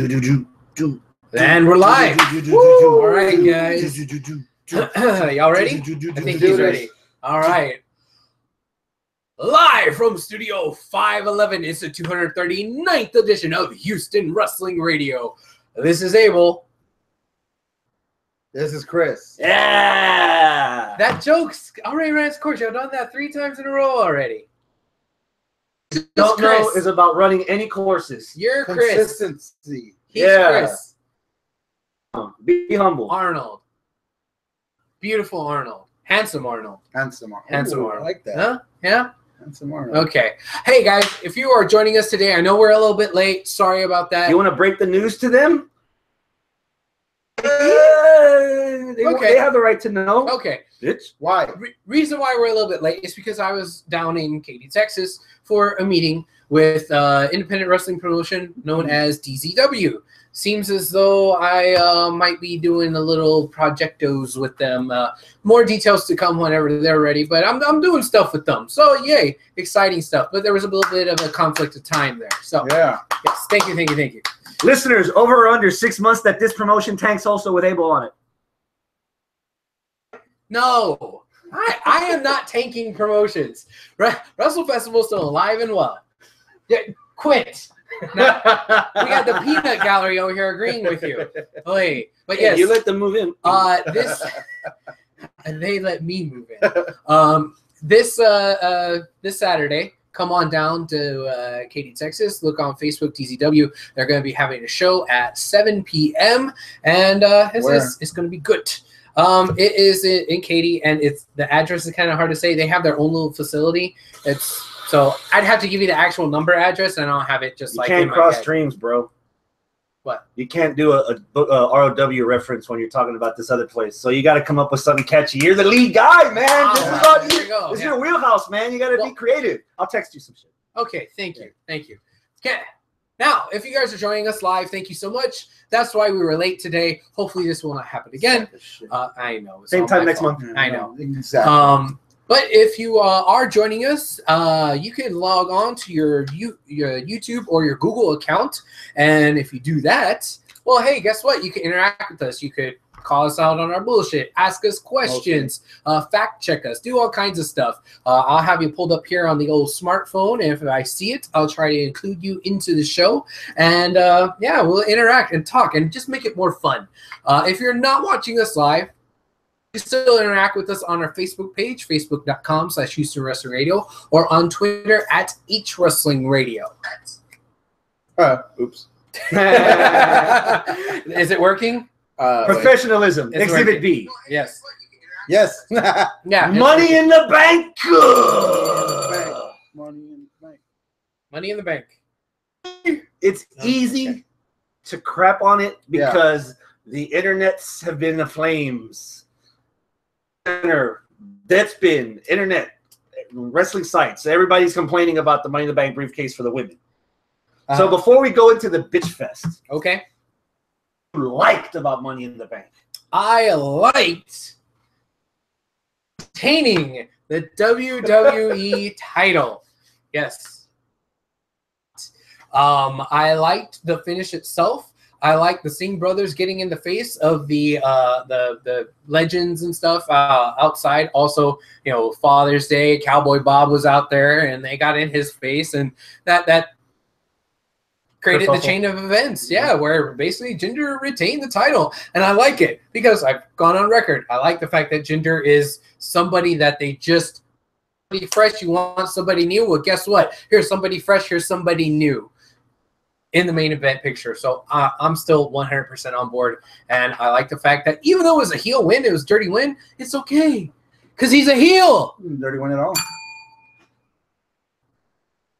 And we're live. All right, guys. Y'all ready? I think he's ready. All right. Live from Studio 511, it's the 239th edition of Houston Wrestling Radio. This is Abel. This is Chris. Yeah! That joke's already ran its course. I've done that 3 times in a row already. Don't know is about running any courses. You're Chris. Consistency. He's Chris. Be humble. Arnold. Beautiful Arnold. Handsome Arnold. Handsome Arnold. Handsome Ooh, Arnold. I like that. Huh? Yeah? Handsome Arnold. Okay. Hey, guys, if you are joining us today, I know we're a little bit late. Sorry about that. You want to break the news to them? They have the right to know. Okay. Bitch. Why? Reason why we're a little bit late is because I was down in Katy, Texas for a meeting with independent wrestling promotion known as DZW. Seems as though I might be doing a little projectos with them. More details to come whenever they're ready, but I'm doing stuff with them. So, yay, exciting stuff. But there was a little bit of a conflict of time there. So, yeah. Yes, thank you. Listeners, over or under 6 months that this promotion tanks also with Abel on it. No, I am not tanking promotions. Wrestle Festival still alive and well. Yeah, quit. Now, we got the peanut gallery over here agreeing with you. Hey, but yes, you let them move in. They let me move in. This Saturday, come on down to Katy, Texas. Look on Facebook, TZW. They're going to be having a show at 7 p.m. and it's going to be good. It is in Katy, and the address is kind of hard to say. They have their own little facility. So I'd have to give you the actual number address, and I don't have it just like. You can't cross streams, bro. What? You can't do a ROW reference when you're talking about this other place. So you got to come up with something catchy. You're the lead guy, man. This is your wheelhouse, man. You got to be creative. I'll text you some shit. Okay, thank you. Okay. Now, if you guys are joining us live, thank you so much. That's why we were late today. Hopefully, this will not happen again. I know. Same time next month. I know. Exactly. But if you are joining us, you can log on to your YouTube or your Google account. And if you do that, well, hey, guess what? You can interact with us. You could call us out on our bullshit, ask us questions, fact check us, do all kinds of stuff. I'll have you pulled up here on the old smartphone, and if I see it, I'll try to include you into the show. And yeah, we'll interact and talk and just make it more fun. If you're not watching us live, you still interact with us on our Facebook page, facebook.com/Houston Wrestling Radio, or on Twitter at HWrestling Radio. Oops. Is it working? Professionalism. Exhibit B. Yes. Yes. Yeah. Money in the bank. Money in the bank. It's easy to crap on it because the internets have been the flames. Deadspin, internet, wrestling sites. Everybody's complaining about the Money in the Bank briefcase for the women. So before we go into the bitch fest, okay, what you liked about Money in the Bank? I liked retaining the WWE title. Yes. I liked the finish itself. I like the Singh brothers getting in the face of the legends and stuff outside. Also, you know, Father's Day, Cowboy Bob was out there, and they got in his face, and that created the chain of events. Yeah, where basically Jinder retained the title, and I like it because I've gone on record. I like the fact that Jinder is somebody that they just fresh. You want somebody new? Well, guess what? Here's somebody fresh. Here's somebody new in the main event picture. So I'm still 100% on board. And I like the fact that even though it was a heel win, it was a dirty win, it's okay. Because he's a heel. Dirty win at all.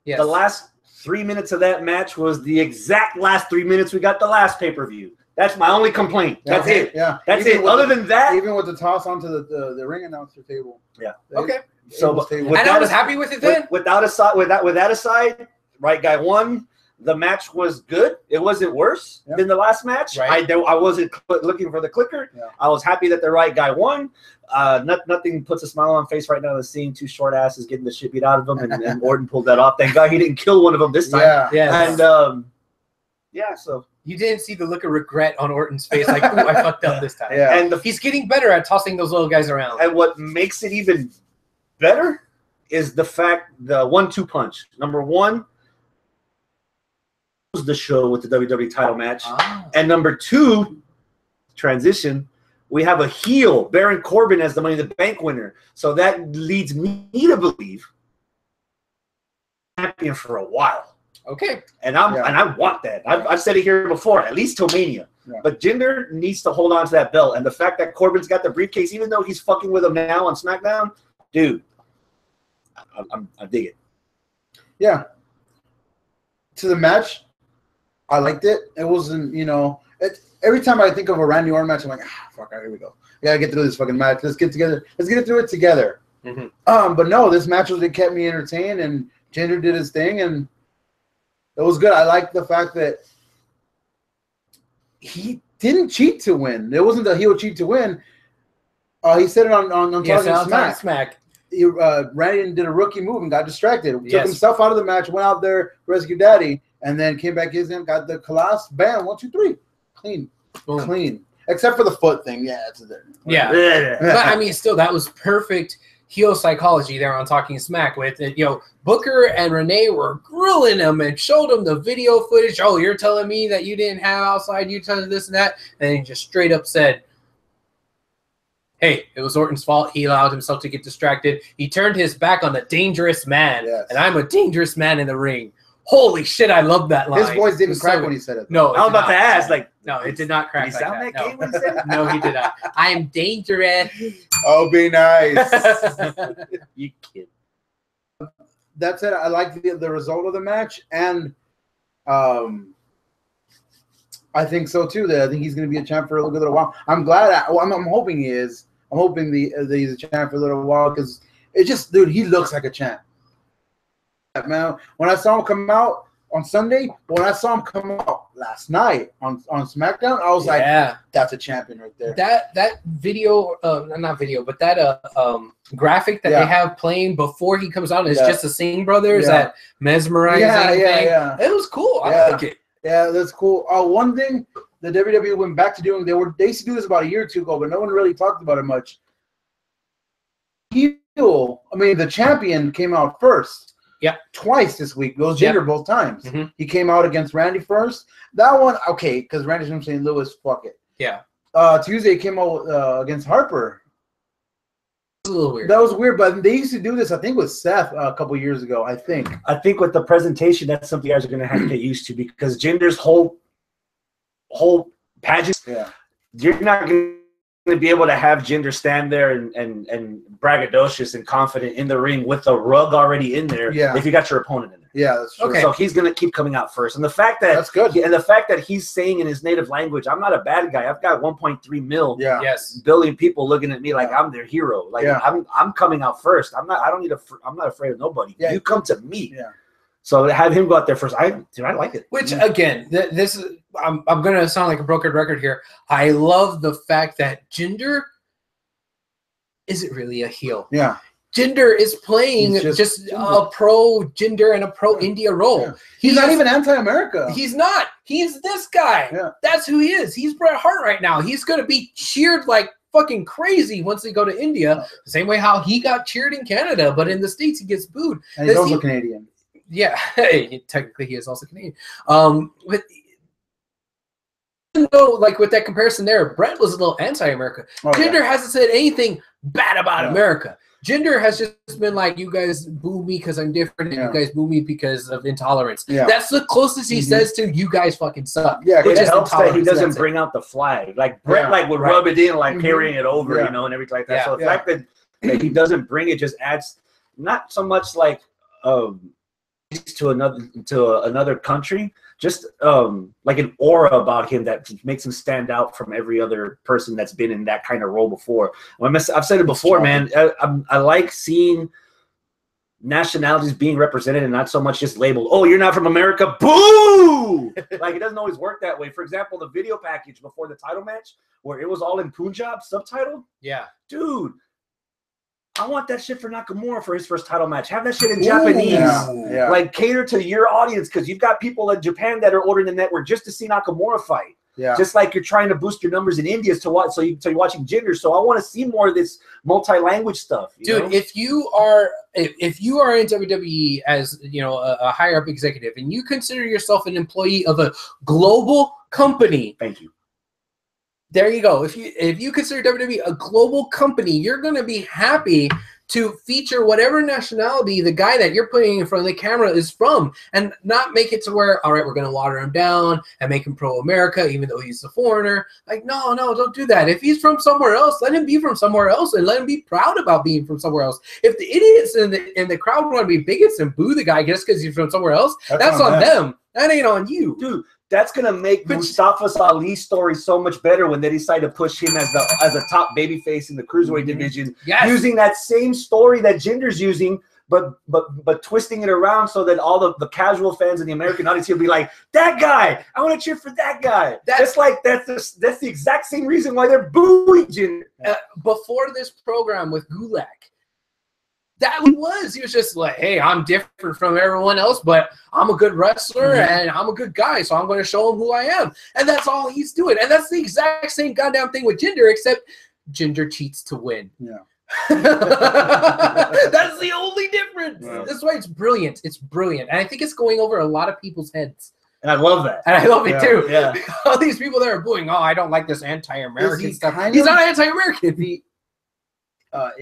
Yes. The last 3 minutes of that match was the exact last 3 minutes we got the last pay-per-view. That's my only complaint. That's it. Yeah. That's it. Other than that. Even with the toss onto the ring announcer table. Yeah. Okay. So and I was happy with it then. With that aside, right guy won. The match was good. It wasn't worse than the last match. Right. I wasn't looking for the clicker. Yeah. I was happy that the right guy won. Nothing puts a smile on my face right now than seeing two short asses getting the shit beat out of them, and Orton pulled that off. Thank God he didn't kill one of them this time. Yeah. And so You didn't see the look of regret on Orton's face, like, ooh, I fucked up this time. Yeah. And he's getting better at tossing those little guys around. And what makes it even better is the fact, the 1-2 punch. Number one, the show with the WWE title match. And number two, transition, we have a heel, Baron Corbin, as the Money in the Bank winner. So that leads me to believe champion for a while. Okay. And I want that. I've said it here before, at least till Mania. Yeah. But Jinder needs to hold on to that belt. And the fact that Corbin's got the briefcase, even though he's fucking with him now on SmackDown, dude, I dig it. Yeah. To the match, I liked it. It wasn't, you know, every time I think of a Randy Orton match, I'm like, fuck, here we go. We gotta get through this fucking match. Let's get together. Let's get through it together. But no, this match it kept me entertained, and Jinder did his thing, and it was good. I like the fact that he didn't cheat to win. It wasn't that he would cheat to win. He said it on Talking Smack. Randy did a rookie move and got distracted. Took himself out of the match, went out there, rescued Daddy, and then came back in, got the Colossus, bam, 1, 2, 3. Clean. Boom. Clean. Except for the foot thing. Yeah, it's there. Yeah. But I mean, still, that was perfect heel psychology there on Talking Smack with it. You know, Booker and Renee were grilling him and showed him the video footage. Oh, you're telling me that you didn't have outside, you told this and that. And he just straight up said, hey, it was Orton's fault. He allowed himself to get distracted. He turned his back on a dangerous man. Yes. And I'm a dangerous man in the ring. Holy shit, I love that line. His voice didn't crack when he said it. No, I was about to ask, like, no, it did not crack. Did he sound that gay when he said it? No, he did not. I am dangerous. Oh, be nice. You kid. That's it. I like the result of the match, and I think so too. That I think he's going to be a champ for a little while. I'm glad. I'm hoping he is. I'm hoping that he's a champ for a little while because it just, dude, he looks like a champ. Man, when I saw him come out on Sunday, when I saw him come out last night on SmackDown, I was like, that's a champion right there. That video, not video, but that graphic that they have playing before he comes out is just the Singh brothers that mesmerizing thing. It was cool. I like it. Yeah, that's cool. One thing the WWE went back to doing, they used to do this about a year or two ago, but no one really talked about it much. The champion came out first. Yeah, twice this week. It was Jinder both times. He came out against Randy first. That one, okay, because Randy's from St. Louis. Fuck it. Yeah. Tuesday he came out against Harper. It was a little weird. That was weird, but they used to do this, I think, with Seth a couple years ago, I think. I think with the presentation, that's something you guys are going to have to get used to because Jinder's whole pageant, you're not going to be able to have Jinder stand there and braggadocious and confident in the ring with the rug already in there if you got your opponent in there. Yeah, that's true. Okay. So he's going to keep coming out first. And the fact that that's good. And the fact that he's saying in his native language, I'm not a bad guy. I've got 1.3 billion people looking at me like I'm their hero. Like I'm coming out first. I'm not afraid of nobody. You come to me. Yeah. So to have him go out there first, I like it. Which again, this is I'm gonna sound like a broken record here. I love the fact that Jinder isn't really a heel. Yeah. Jinder is playing just a pro Jinder and a pro India role. Yeah. He's not even anti-America. He's not. He's this guy. Yeah. That's who he is. He's Bret Hart right now. He's gonna be cheered like fucking crazy once they go to India. The same way how he got cheered in Canada, but in the States he gets booed. And he's also Canadian. Yeah, technically he is also Canadian. But even though, like with that comparison there, Brett was a little anti-America. Jinder hasn't said anything bad about America. Jinder has just been like, you guys boo me because I'm different, and you guys boo me because of intolerance. Yeah. That's the closest he says to you guys fucking suck. Yeah, it helps that he doesn't bring out the flag. Like Brett would rub it in, like carrying it over, and everything like that. So the fact that he doesn't bring it just adds not so much like to another country, just like an aura about him that makes him stand out from every other person that's been in that kind of role before. I've said it before, man. I like seeing nationalities being represented and not so much just labeled, oh, you're not from America, boo! Like, it doesn't always work that way. For example, the video package before the title match where it was all in Punjab subtitled. Yeah. Dude, I want that shit for Nakamura for his first title match. Have that shit in Japanese. Yeah. Like, cater to your audience, because you've got people in Japan that are ordering the network just to see Nakamura fight. Yeah. Just like you're trying to boost your numbers in India to watch, so you're watching Jinder. So I want to see more of this multi-language stuff. Dude, know? if you are in WWE as a higher up executive, and you consider yourself an employee of a global company, thank you. There you go. If you consider WWE a global company, you're going to be happy to feature whatever nationality the guy that you're putting in front of the camera is from, and not make it to where, all right, we're going to water him down and make him pro-America, even though he's a foreigner. Like, no, don't do that. If he's from somewhere else, let him be from somewhere else, and let him be proud about being from somewhere else. If the idiots in the crowd want to be bigots and boo the guy just because he's from somewhere else, that's on them. That ain't on you. Dude, that's going to make Mustafa Ali's story so much better when they decide to push him as a top babyface in the Cruiserweight division. Yes. Using that same story that Jinder's using, but twisting it around so that all the casual fans and the American audience will be like, that guy, I want to cheer for that guy. That's the exact same reason why they're booing Jinder. Before this program with Gulak, he was just like, hey, I'm different from everyone else, but I'm a good wrestler and I'm a good guy, so I'm going to show him who I am. And that's all he's doing. And that's the exact same goddamn thing with Jinder, except Jinder cheats to win. Yeah. That's the only difference. Yeah. That's why it's brilliant. It's brilliant. And I think it's going over a lot of people's heads. And I love that. And I love it too. Yeah. All these people that are booing, I don't like this anti-American stuff. He's He's not anti-American.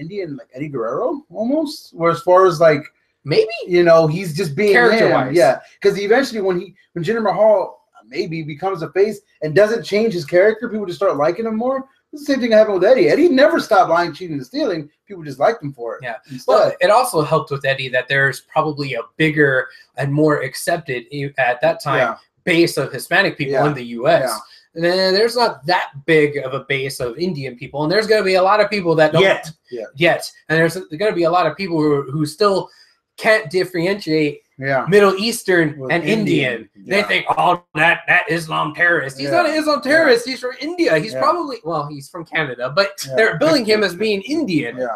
Indian, like Eddie Guerrero, almost. Where as far as like maybe he's just being character-wise, because eventually when Jinder Mahal maybe becomes a face and doesn't change his character, people just start liking him more. It's the same thing happened with Eddie. Eddie never stopped lying, cheating, and stealing. People just liked him for it. Yeah. Well, it also helped with Eddie that there's probably a bigger and more accepted at that time base of Hispanic people in the U.S. Yeah. And then there's not that big of a base of Indian people, and there's going to be a lot of people that don't yet. And there's going to be a lot of people who still can't differentiate Middle Eastern and Indian. They think, that Islam terrorist. He's not an Islam terrorist. He's from India. He's probably, he's from Canada, but they're billing him as being Indian,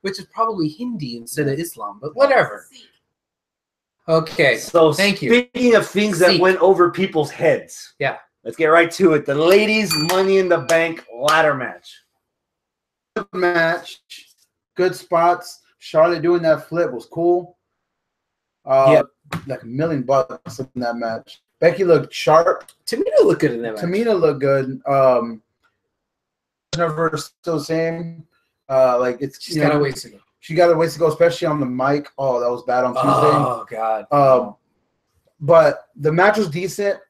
which is probably Hindi instead of Islam, but whatever. Okay, so thank you. Speaking of things that went over people's heads. Yeah. Let's get right to it. The ladies' Money in the Bank ladder match. Good match. Good spots. Charlotte doing that flip was cool. Like $1 million in that match. Becky looked sharp. Tamina looked good in that match. Tamina looked good. Never still the same. She's got a ways to go. She got a ways to go, especially on the mic. Oh, that was bad on Tuesday. Oh God. But the match was decent.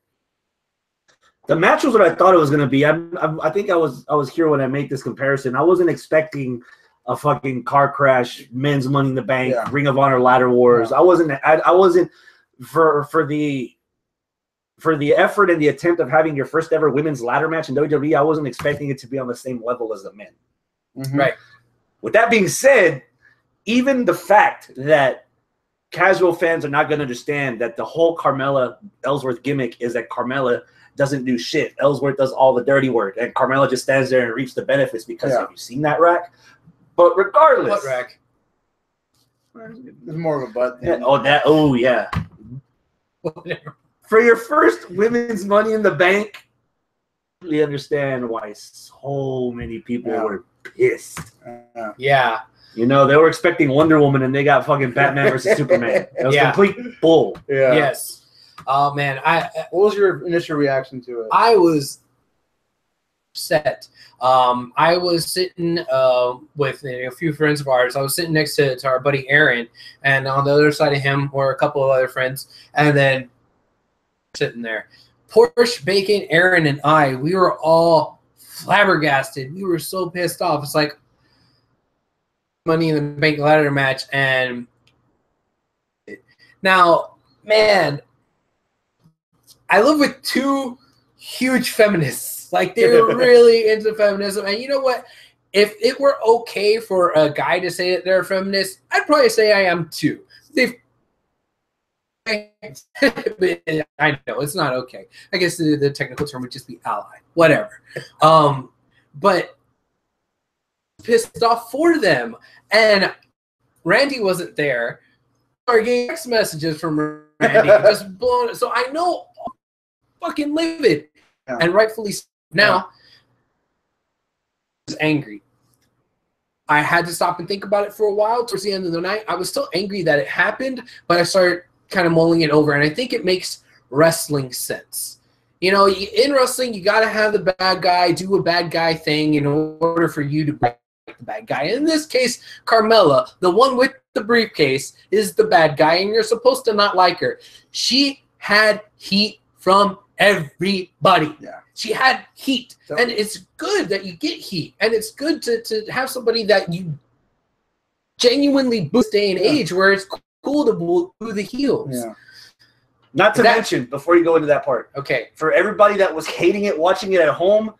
The match was what I thought it was going to be. I think I was here when I made this comparison. I wasn't expecting a fucking car crash, men's Money in the Bank, Ring of Honor ladder wars. I wasn't for the effort and the attempt of having your first ever women's ladder match in WWE. I wasn't expecting it to be on the same level as the men. Right. With that being said, even the fact that casual fans are not going to understand that the whole Carmella Ellsworth gimmick is that Carmella doesn't do shit. Ellsworth does all the dirty work, and Carmella just stands there and reaps the benefits because have you seen that rack? But regardless, what rack? There's more of a butt. Yeah. Whatever. For your first women's Money in the Bank, we understand why so many people were pissed. Yeah. They were expecting Wonder Woman, and they got fucking Batman versus Superman. That was complete bull. Yeah. Yes. Oh man, what was your initial reaction to it? I was upset. I was sitting with a few friends of ours. I was sitting next to our buddy Aaron, and on the other side of him were a couple of other friends, and then sitting there, Porsche, Bacon, Aaron, and I. We were all flabbergasted. We were so pissed off. It's like Money in the Bank ladder match, and now, man, I live with two huge feminists. Like, they're really into feminism. And you know what? If it were okay for a guy to say that they're a feminist, I'd probably say I am too. I know it's not okay. I guess the technical term would just be ally. Whatever. But pissed off for them. And Randy wasn't there. Or getting text messages from Randy just blowing. So I know, fucking livid, and rightfully so. Now, I was angry. I had to stop and think about it for a while. Towards the end of the night, I was still angry that it happened, but I started kind of mulling it over, and I think it makes wrestling sense. You know, in wrestling, you got to have the bad guy do a bad guy thing in order for you to break the bad guy. In this case, Carmella, the one with the briefcase, is the bad guy, and you're supposed to not like her. She had heat from everybody. Yeah. She had heat. And it's good that you get heat. And it's good to have somebody that you genuinely boost day and age where it's cool to boo the heels. Yeah. Not to mention, before you go into that part, okay, for everybody that was hating it, watching it at home,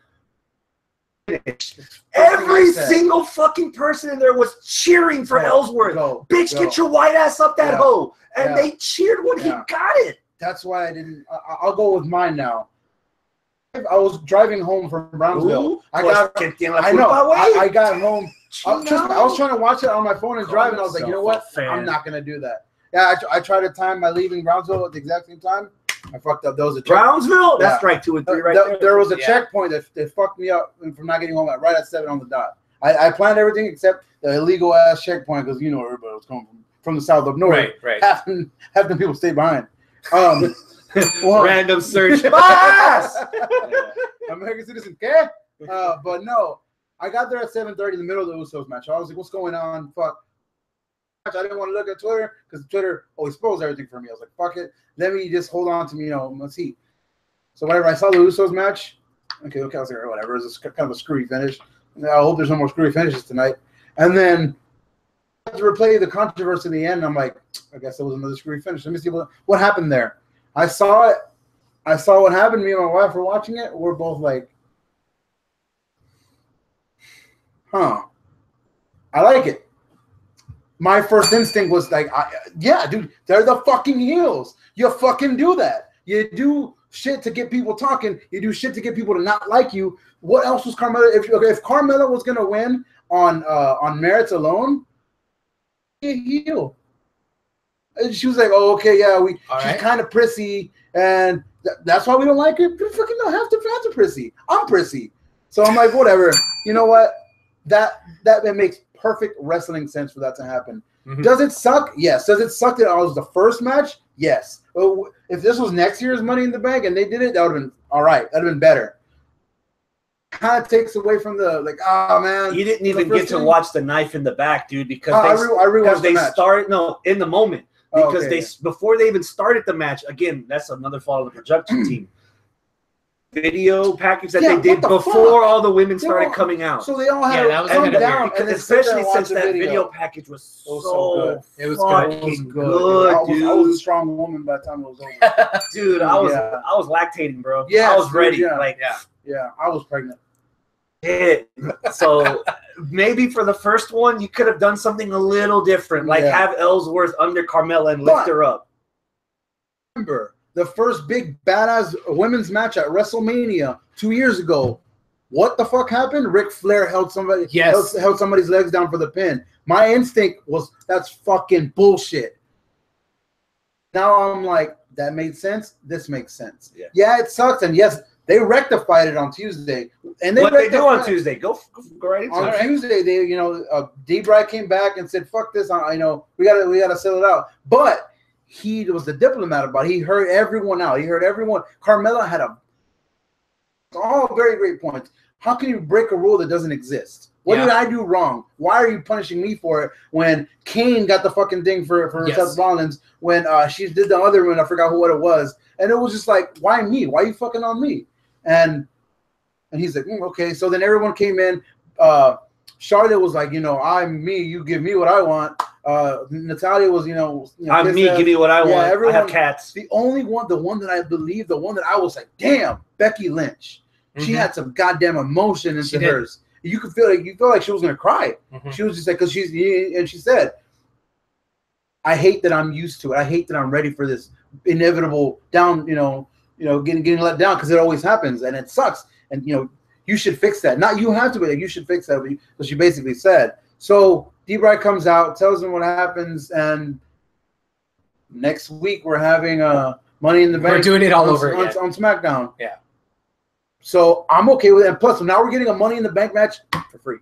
every single fucking person in there was cheering for Ellsworth. Bitch, get your white ass up that hoe. And they cheered when he got it. That's why I didn't. I'll go with mine now. I was driving home from Brownsville. I got home. I was trying to watch it on my phone and drive, and I was like, you know what? I'm not going to do that. Yeah, I tried to time my leaving Brownsville at the exact same time. I fucked up. There was a Brownsville? That's strike 2 and 3 right there. There was a checkpoint that fucked me up from not getting home right at 7 on the dot. I planned everything except the illegal ass checkpoint because you know everybody was coming from the south up north. Right. Half the people stayed behind. Random search. American citizen, okay? But no, I got there at 7:30 in the middle of the Usos match. I was like, what's going on? Fuck. I didn't want to look at Twitter because Twitter always spoils everything for me. I was like, fuck it. Let me just hold on to me, let's see. So whatever, I saw the Usos match. Okay, I was like, whatever. It was kind of a screwy finish. I hope there's no more screwy finishes tonight. And then to replay the controversy in the end, I'm like, I guess it was another screwy finish. Let me see what happened there. I saw it. I saw what happened. Me and my wife were watching it. We're both like, I like it. My first instinct was like, yeah, dude, they're the fucking heels. You fucking do that. You do shit to get people talking. You do shit to get people to not like you. What else was Carmella? If Carmella was gonna win on merits alone, a heel. And she was like, oh, okay, yeah, she's kind of prissy, and that's why we don't like her. But fucking no, half the fans are prissy. I'm prissy. So I'm like, whatever. You know what? That makes perfect wrestling sense for that to happen. Mm-hmm. Does it suck? Yes. Does it suck that it was the first match? Yes. If this was next year's Money in the Bank and they did it, that would have been all right. That would have been better. Kind of takes away from the man. You didn't even get to watch the knife in the back, dude, because they started in the moment because before they even started the match. Again, that's another fault of the production team. Video package that they did before all the women started coming out. So they all had to come down, and especially since that video package was so good. It was good, dude. I was a strong woman by the time it was over. Dude, I was lactating, bro. Yeah, I was ready. Yeah, I was pregnant. So maybe for the first one, you could have done something a little different, like have Ellsworth under Carmella and lift her up. Remember the first big badass women's match at WrestleMania 2 years ago. What the fuck happened? Ric Flair held held somebody's legs down for the pin. My instinct was that's fucking bullshit. Now I'm like, that made sense. This makes sense. Yeah, it sucks. And yes, they rectified it on Tuesday. And what they do on Tuesday? Go right into it. On Tuesday, they D-Bry came back and said, "Fuck this! We gotta sell it out." But he was the diplomat about it. He heard everyone out. He heard everyone. Carmella had all very great points. How can you break a rule that doesn't exist? What did I do wrong? Why are you punishing me for it when Kane got the fucking thing for Seth Rollins, when she did the other one, I forgot what it was. And it was just like, why me? Why are you fucking on me? And he's like, okay. So then everyone came in. Charlotte was like, I'm me. You give me what I want. Natalia was, I'm me. Give me what I want. Everyone, I have cats. The one that I believe, the one that I was like, damn, Becky Lynch. Mm-hmm. She had some goddamn emotion into hers. You could feel like she was gonna cry. Mm-hmm. She was just like, because she said, I hate that I'm used to it. I hate that I'm ready for this inevitable down, getting let down because it always happens and it sucks. And you you should fix that. Not you have to, but like, you should fix that. But she basically said. So D-Bry comes out, tells them what happens, and next week we're having Money in the Bank. We're doing it all over again on SmackDown. Yeah. So I'm okay with it. And plus, now we're getting a Money in the Bank match for free.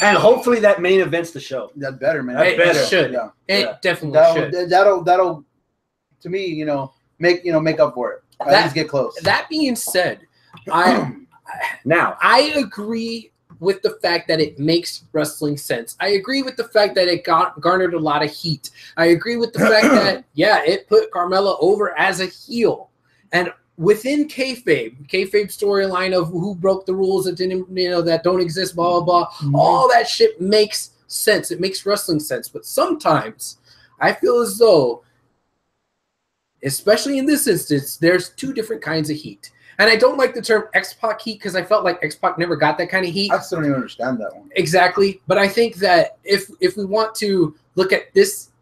And hopefully that main events the show. That better, man. It should. Yeah. It definitely should. That'll, to me, make up for it. At least get close. That being said, I agree with the fact that it makes wrestling sense. I agree with the fact that it garnered a lot of heat. I agree with the fact that, it put Carmella over as a heel. And within kayfabe storyline of who broke the rules that didn't, that don't exist, blah, blah, blah, all that shit makes sense. It makes wrestling sense. But sometimes I feel as though, especially in this instance, there's two different kinds of heat. And I don't like the term X-Pac heat because I felt like X-Pac never got that kind of heat. I still don't even understand that one. Exactly. But I think that if we want to look at this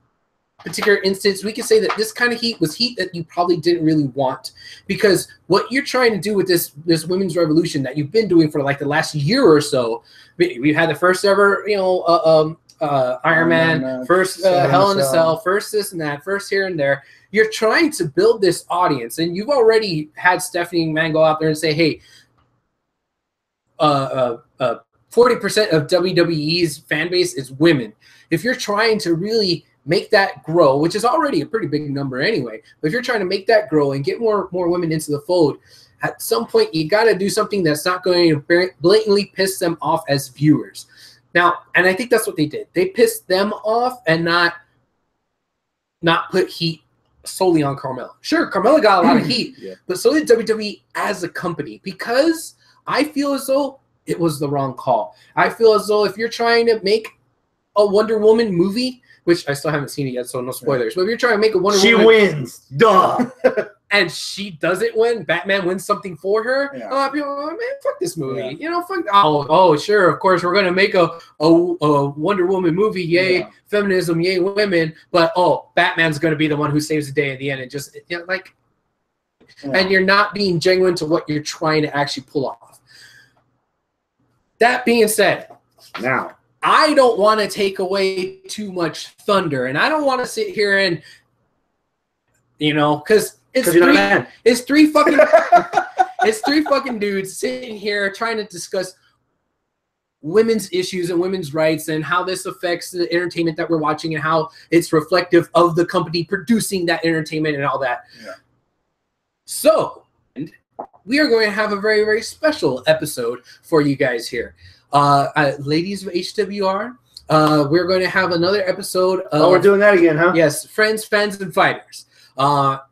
particular instance, we can say that this kind of heat was heat that you probably didn't really want. Because what you're trying to do with this women's revolution that you've been doing for like the last year or so, we've had the first ever, Iron Man, first Hell in a Cell, first this and that, first here and there. You're trying to build this audience, and you've already had Stephanie McMahon go out there and say, hey, 40% of WWE's fan base is women. If you're trying to really make that grow, which is already a pretty big number anyway, but if you're trying to make that grow and get more women into the fold, at some point you got to do something that's not going to blatantly piss them off as viewers. Now, and I think that's what they did. They pissed them off and not put heat solely on Carmella. Sure, Carmella got a lot of heat, but so did WWE as a company, because I feel as though it was the wrong call. I feel as though if you're trying to make a Wonder Woman movie, which I still haven't seen it yet, so no spoilers, but if you're trying to make a Wonder Woman... She wins. Duh. And she doesn't win, Batman wins something for her. A lot of people are like, man, fuck this movie. Fuck. Oh, sure, of course, we're going to make a Wonder Woman movie. Yay, feminism, yay, women. But, Batman's going to be the one who saves the day at the end. And just, and you're not being genuine to what you're trying to actually pull off. That being said, now, I don't want to take away too much thunder. And I don't want to sit here and, because... It's three fucking dudes sitting here trying to discuss women's issues and women's rights and how this affects the entertainment that we're watching and how it's reflective of the company producing that entertainment and all that. Yeah. So, we are going to have a very, very special episode for you guys here. Ladies of HWR, we're going to have another episode of... we're doing that again, huh? Yes, Friends, Fans, and Fighters.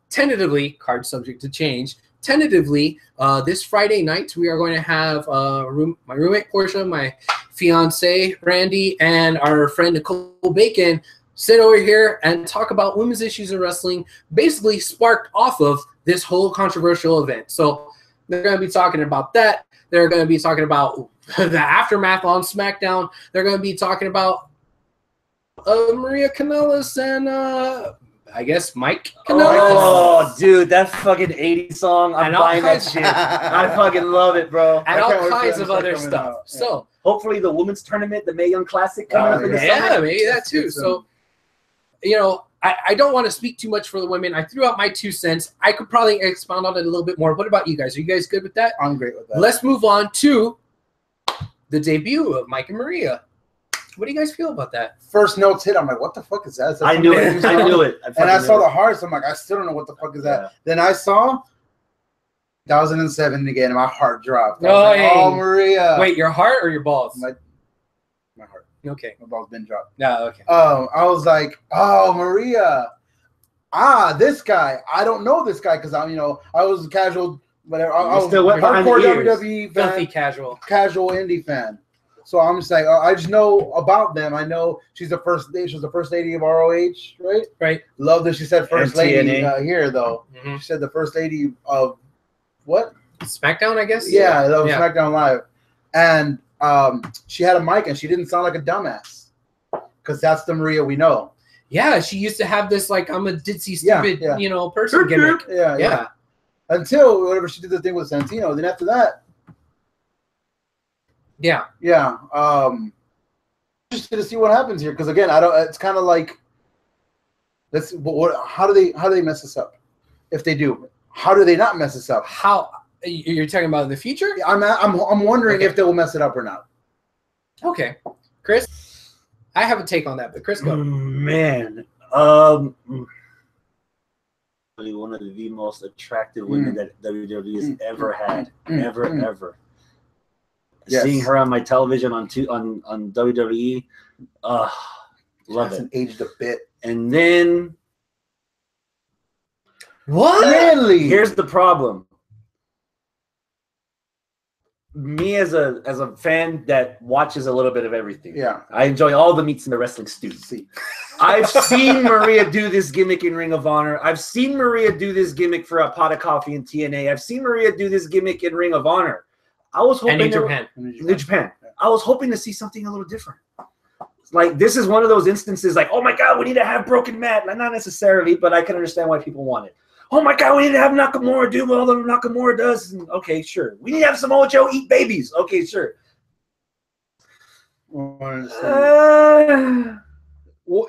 Tentatively, card subject to change, this Friday night, we are going to have my roommate Portia, my fiance Randy, and our friend Nicole Bacon sit over here and talk about women's issues in wrestling, basically sparked off of this whole controversial event. So they're going to be talking about that. They're going to be talking about the aftermath on SmackDown. They're going to be talking about Maria Kanellis and... I guess Mike Kanellis. Oh, dude, that fucking 80s song. I'm buying that shit. I fucking love it, bro. And all kinds of other stuff. Yeah. So hopefully the women's tournament, the Mae Young Classic coming up in the summer. Yeah, maybe that too. So, I don't want to speak too much for the women. I threw out my 2 cents. I could probably expound on it a little bit more. What about you guys? Are you guys good with that? I'm great with that. Let's move on to the debut of Mike and Maria. What do you guys feel about that? First notes hit. I'm like, what the fuck is that? I knew it. I knew it. And I saw the hearts. I'm like, I still don't know what the fuck is that. Then I saw 2007 again, and my heart dropped. Oh, Maria. Wait, your heart or your balls? My heart. Okay. My balls been dropped. No, okay. I was like, Maria. This guy. I don't know this guy because I was a casual, whatever. I was still hardcore WWE fan. Filthy casual indie fan. So I'm just like, I just know about them. I know she was the first lady of ROH, right? Right. Love that she said first lady here, though. Mm-hmm. She said the first lady of what? SmackDown, I guess? Yeah, that was SmackDown Live. And she had a mic, and she didn't sound like a dumbass. Because that's the Maria we know. Yeah, she used to have this, like, I'm a ditzy, stupid, person gimmick. Yeah. Until whenever she did the thing with Santino. Then after that, Yeah. Yeah. Interested to see what happens here because again, I don't. It's kind of like, how do they mess this up? If they do, how do they not mess this up? How you're talking about in the future? I'm wondering if they will mess it up or not. Okay, Chris, I have a take on that, but Chris, go. Man, one of the most attractive women that WWE has ever had, ever. Yes. Seeing her on my television on WWE, love it. Aged a bit. And then, what? Really? Here's the problem. Me as a fan that watches a little bit of everything. Yeah. I enjoy all the meats in the wrestling stew. I've seen Maria do this gimmick in Ring of Honor. I've seen Maria do this gimmick for a pot of coffee in TNA. I've seen Maria do this gimmick in Ring of Honor. I was hoping New Japan. I was hoping to see something a little different. Like, this is one of those instances like, oh my God, we need to have Broken Matt. Not necessarily, but I can understand why people want it. Oh my God, we need to have Nakamura do what Nakamura does. And, okay, sure. We need to have Samoa Joe eat babies. Okay, sure. Well,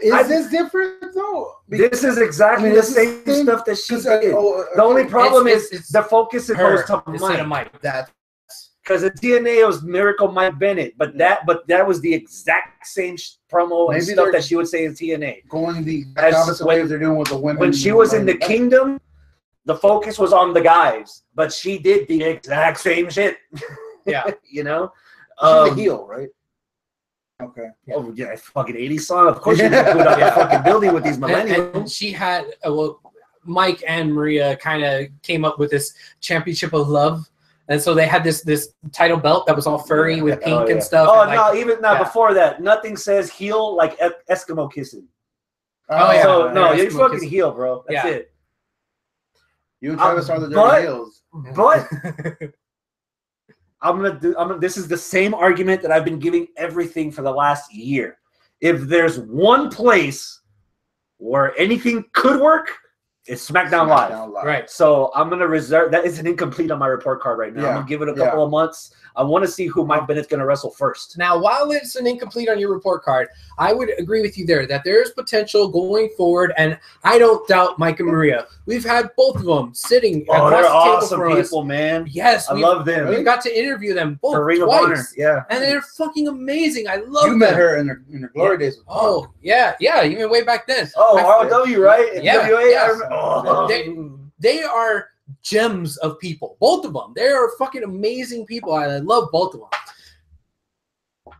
is this different though? This is exactly the same stuff that she did. The only problem is the focus is supposed to Mike. That's because in TNA it was Miracle Mike Bennett, but that was the exact same promo and stuff that she would say in TNA. Going the opposite way they're doing with the women. When she was in the Kingdom, the focus was on the guys, but she did the exact same shit. Yeah, you know, she's a heel, right? Okay. Yeah. Oh yeah, fucking 80s song. Of course, she's gonna put up a fucking building with these millennials. And she had Mike and Maria kind of came up with this championship of love. And so they had this title belt that was all furry with pink and stuff. Oh, and before that, nothing says heel like Eskimo kissing. Oh, yeah. So, no, you're fucking kissing. Heel, bro. That's it. You and Travis are the dirty heels. But this is the same argument that I've been giving everything for the last year. If there's one place where anything could work, it's SmackDown Live. Right. So I'm going to reserve. That is an incomplete on my report card right now. I'm going to give it a couple of months. I want to see who Mike Bennett's going to wrestle first. Now, while it's an incomplete on your report card, I would agree with you there that there's potential going forward, and I don't doubt Mike and Maria. We've had both of them sitting across they're the table awesome for people, us. man. Yes. I love them. We got to interview them both for Ring of twice. Honor. Yeah. And they're fucking amazing. I love them. You met her in her glory days. Oh, yeah, even way back then. Oh, ROW, right? Yeah. WA. They are gems of people. Both of them. They are fucking amazing people. I love both of them.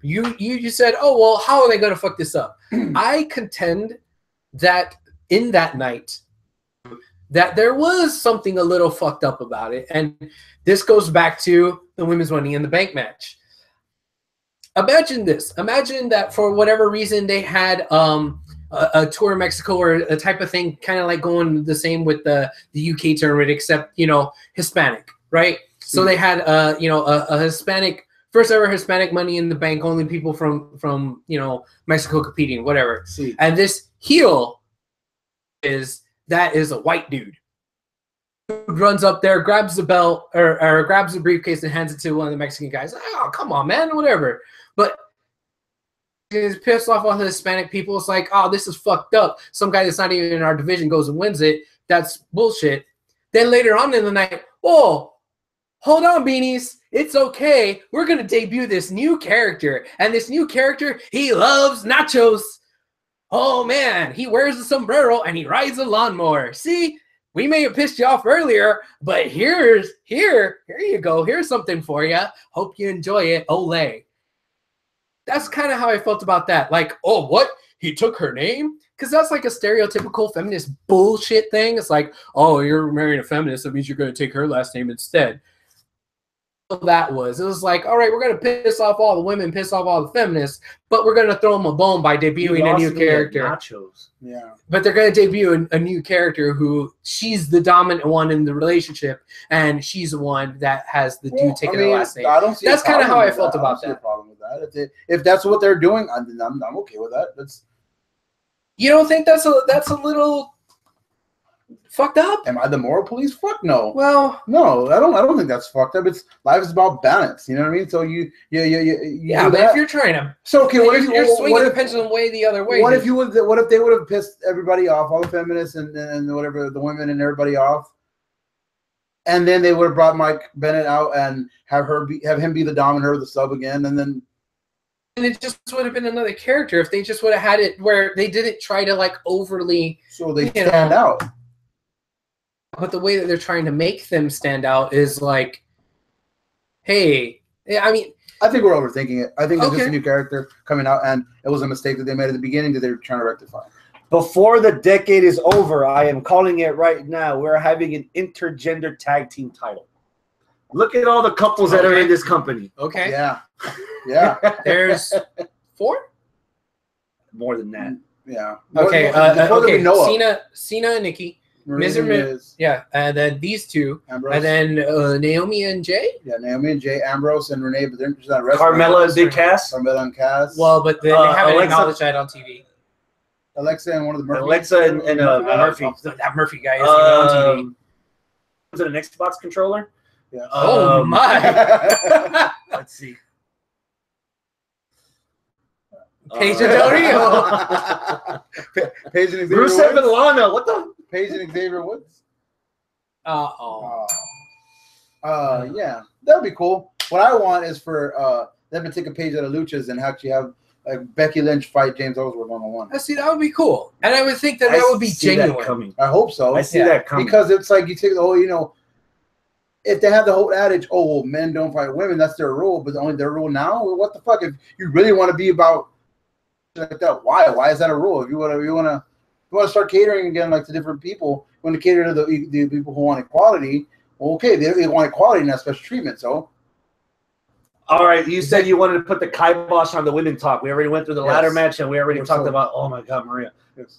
You said, oh, well, how are they going to fuck this up? I contend that in that night, that there was something a little fucked up about it. And this goes back to the Women's Money in the Bank match. Imagine this. Imagine that for whatever reason they had a tour in Mexico or a type of thing, kind of like going the same with the UK tournament, except, Hispanic, right? So they had, a Hispanic, first ever Hispanic Money in the Bank, only people from Mexico competing, whatever. And this heel is a white dude who runs up there, grabs the belt or grabs the briefcase and hands it to one of the Mexican guys. Oh, come on, man, whatever. But he's pissed off all the Hispanic people. It's like, oh, this is fucked up. Some guy that's not even in our division goes and wins it. That's bullshit. Then later on in the night, oh, hold on, beanies. It's okay. We're going to debut this new character. And this new character, he loves nachos. Oh, man. He wears a sombrero and he rides a lawnmower. See, we may have pissed you off earlier, but here you go. Here's something for you. Hope you enjoy it. Ole. That's kind of how I felt about that. Like, oh, what? He took her name? Because that's like a stereotypical feminist bullshit thing. It's like, oh, you're marrying a feminist. That means you're going to take her last name instead. It was like, all right, we're going to piss off all the women, piss off all the feminists, but we're going to throw them a bone by debuting a new character. Nachos. Yeah. But they're going to debut a new character who she's the dominant one in the relationship, and she's the one that has the dude taking her last name. I don't see that's kind of how I felt about that. Problem with that. If that's what they're doing, I'm okay with that. You don't think that's a little? fucked up? Am I the moral police? Fuck no. Well, no, I don't think that's fucked up. It's life is about balance. You know what I mean? So you but if you're trying to, so okay, what if you're swinging the pendulum way the other way? What if they would have pissed everybody off, all the feminists and whatever, the women and everybody off, and then they would have brought Mike Bennett out and have him be the dom and her the sub again, and then. And it just would have been another character if they just would have had it where they didn't try to like overly. So they stand out. But the way that they're trying to make them stand out is like, hey, I mean, I think we're overthinking it. I think it's just a new character coming out, and it was a mistake that they made at the beginning that they were trying to rectify. Before the decade is over, I am calling it right now. We're having an intergender tag team title. Look at all the couples that are in this company. Okay. Yeah. Yeah. There's 4? More than that. Yeah. Okay. Cena and Nikki. Miz. Yeah. And then these two. Ambrose. And then Naomi and Jay. Yeah, Naomi and Jay, Ambrose and Renee, but they're not wrestling. Carmella and Big Cass. Carmella and Cass. Well, but they haven't acknowledged that on TV. Alexa and one of the Murphys. Alexa and Murphy. That Murphy guy isn't on TV. Was it an Xbox controller? Yeah. Oh my! Let's see. Paige and Del Rio. Paige and Xavier Bruce Woods. and Lana. What the? Paige and Xavier Woods. Yeah, that would be cool. What I want is for them to take a page out of Luchas and actually have like Becky Lynch fight James Ellsworth 1-on-1. I see, that would be cool, and I would think that would be genuine. I hope so. I see that coming because it's like you take the whole, if they have the whole adage, oh well, men don't fight women, that's their rule, but only their rule now. Well, what the fuck? If you really want to be about like that, why is that a rule? If you want to start catering again, like to different people, you want to cater to the people who want equality. Well, okay, they want equality, not special treatment. So, all right, you said you wanted to put the kibosh on the women talk. We already went through the ladder match, and we already talked about. Oh my God, Maria. Yes.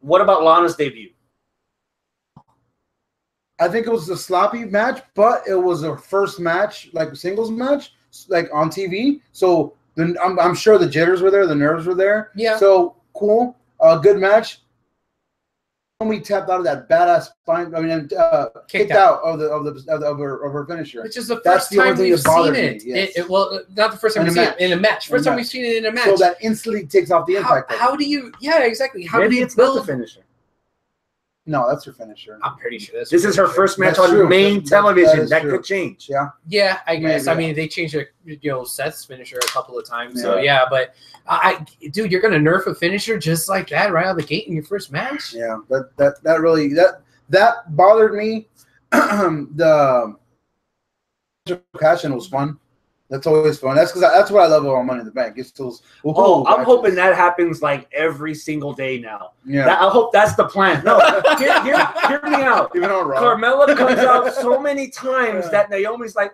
What about Lana's debut? I think it was a sloppy match, but it was her first match, like a singles match, like on TV. So I'm sure the jitters were there, the nerves were there. Yeah. So cool, good match. We tapped out of that badass spine. I mean, kicked out of her finisher, which is the first time we've seen it. Yes. Well, not the first time we've seen it in a match. First time we've seen it in a match. So that instantly takes off the impact. How do you? Yeah, exactly. How Maybe do you it's build not the finisher? No, that's her finisher. I'm pretty sure this is her first match on main television. That could change. Yeah. Yeah, I guess. I mean, they changed Seth's finisher a couple of times. So yeah, but dude, you're gonna nerf a finisher just like that right out of the gate in your first match? Yeah, that really bothered me. The cash-in was fun. That's always fun. That's what I love about Money in the Bank. It's those. I'm hoping that happens like every single day now. Yeah, I hope that's the plan. No, hear me out. Even on Raw, Carmella comes out so many times that Naomi's like,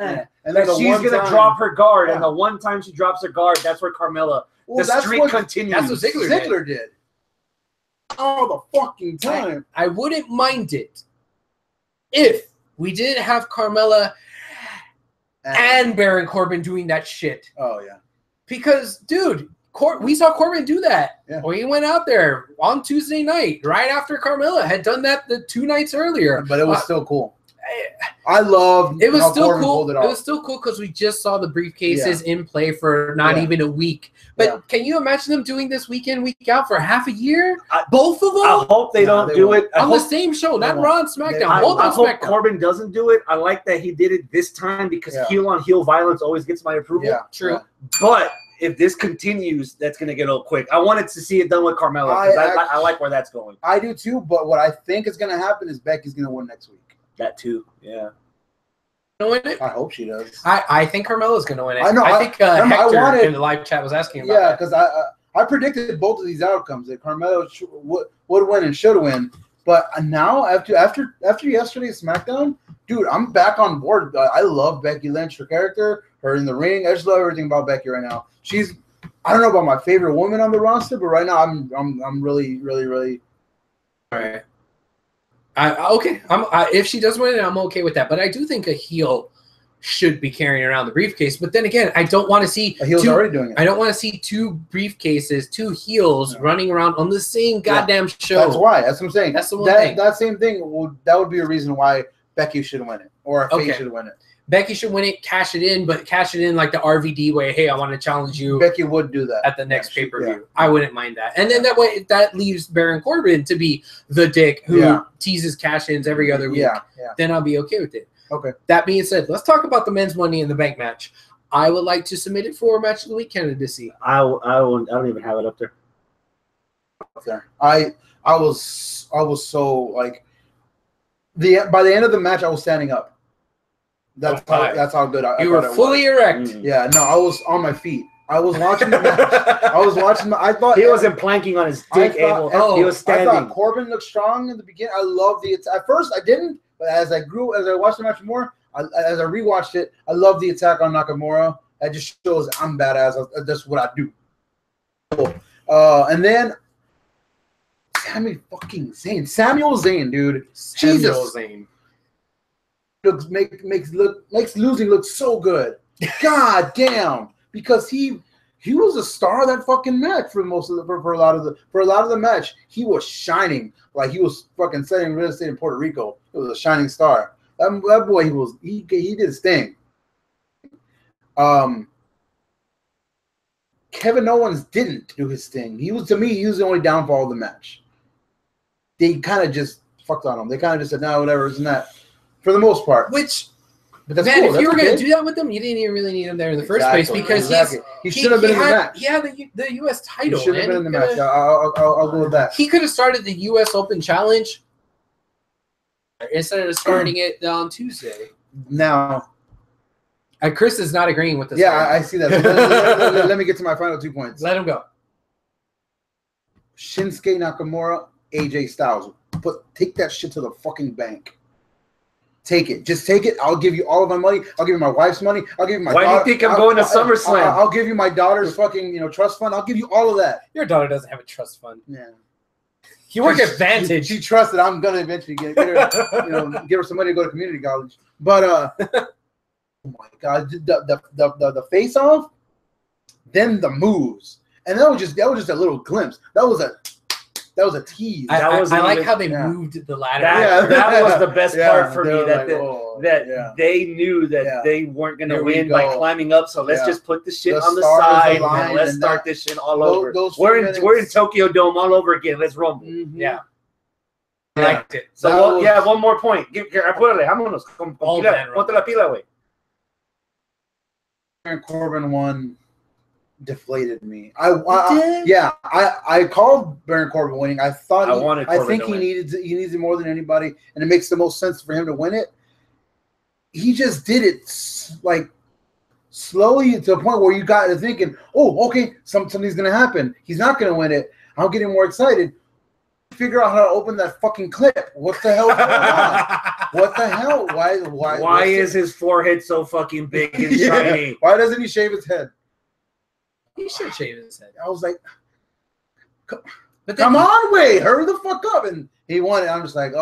and then she's gonna drop her guard, and the one time she drops her guard, that's where Carmella the streak continues. That's what Ziggler did. All the fucking time. I wouldn't mind it if we didn't have Carmella and Baron Corbin doing that shit. Oh yeah, because dude, we saw Corbin do that. Yeah. Well, he went out there on Tuesday night right after Carmella had done that the 2 nights earlier. But it was still cool. I loved. It was still Corbin cool. It was still cool because we just saw the briefcases in play for not even a week. But can you imagine them doing this week in, week out for half a year? Both of them. I hope they don't do it on the same show, not Raw and SmackDown. I hope Corbin doesn't do it. I like that he did it this time because heel on heel violence always gets my approval. Yeah, true. But if this continues, that's going to get old quick. I wanted to see it done with Carmella because I like where that's going. I do too. But what I think is going to happen is Becky's going to win next week. That too, yeah. Win it? I hope she does. I think Carmella's going to win it. I know. I think Hector in the live chat was asking about that. Because I predicted both of these outcomes that Carmella would win and should win. But now after yesterday's SmackDown, dude, I'm back on board. I love Becky Lynch, her character, her in the ring. I just love everything about Becky right now. I don't know about my favorite woman on the roster, but right now I'm really, really, really. All right. Okay, if she does win it, I'm okay with that. But I do think a heel should be carrying around the briefcase. But then again, I don't want to see he was already doing it. I don't want to see two briefcases, two heels running around on the same goddamn show. That's why. That's what I'm saying. That's the one thing. That same thing. That would be a reason why Becky should win it, or Faye should win it. Becky should win it, cash it in, but cash it in like the RVD way. Hey, I want to challenge you. Becky would do that at the next pay-per-view. Yeah. I wouldn't mind that. And then that way, that leaves Baron Corbin to be the dick who teases cash-ins every other week. Yeah. Then I'll be okay with it. Okay. That being said, let's talk about the men's Money in the Bank match. I would like to submit it for Match of the Week candidacy. I don't even have it up there. I was so like by the end of the match I was standing up. That's how good I you were fully erect. Yeah, no, I was on my feet. I was watching the match. I thought he wasn't planking on his dick. He was standing. I thought Corbin looked strong in the beginning. I loved the attack. At first, I didn't, but as I watched the match more, as I rewatched it, I love the attack on Nakamura. That just shows I'm badass. That's what I do. And then Samuel Zayn, dude. Jesus. Zayn. Makes losing look so good. God damn, because he was a star of that fucking match for a lot of the match. He was shining like he was fucking selling real estate in Puerto Rico. It was a shining star. That boy, he did his thing. Kevin Owens didn't do his thing. He was the only downfall of the match. They kind of just fucked on him. They kind of just said, no, whatever, isn't that? For the most part. But that's cool. If you were going to do that with him, you didn't even really need him there in the first place because he should have been in the match. He had the U.S. title. He should have been in the match. I'll go with that. He could have started the U.S. Open Challenge instead of starting it on Tuesday. Now, Chris is not agreeing with this. Yeah, I see that. Let me get to my final 2 points. Let him go. Shinsuke Nakamura, AJ Styles. Take that shit to the fucking bank. Take it. Just take it. I'll give you all of my money. I'll give you my wife's money. I'll give you my Why do you think I'm going to SummerSlam? I'll give you my daughter's fucking, trust fund. I'll give you all of that. Your daughter doesn't have a trust fund. Yeah. You work at Vantage. She trusts that I'm gonna eventually get her, give her some money to go to community college. But oh my god, the face off, then the moves, and that was just a little glimpse. That was a tease. I like how they moved the ladder. That was the best part for me. They knew that they weren't going to win by climbing up. So let's just put the shit on the side and let's start this shit all over. We're in Tokyo Dome all over again. Let's rumble. Mm-hmm. Yeah. I liked it. So one more point. Apúrale, vámonos. Ponte la pila, güey. Corbin won. Deflated me. I called Baron Corbin winning. I think he needs it more than anybody, and it makes the most sense for him to win it. He just did it like slowly to a point where you got to thinking, oh, okay, something's gonna happen. He's not gonna win it. I'm getting more excited. Figure out how to open that fucking clip. What the hell is going on? What the hell? Why is his forehead so fucking big and shiny? Why doesn't he shave his head? He should shave his head. I was like, come on, wait, hurry the fuck up. And he won it. I'm just like,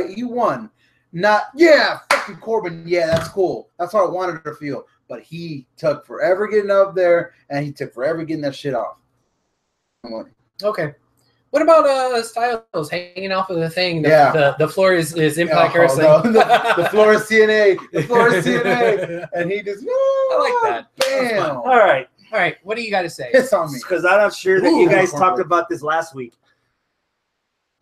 he won. Fucking Corbin. Yeah, that's cool. That's how I wanted to feel. But he took forever getting up there, and he took forever getting that shit off. Okay. What about Styles hanging off of the thing? The floor is Impact Wrestling. The floor is TNA. The floor is TNA. And he just, I like that. Bam. All right. What do you got to say? Piss on me. Because I'm not sure that you guys talked about this last week.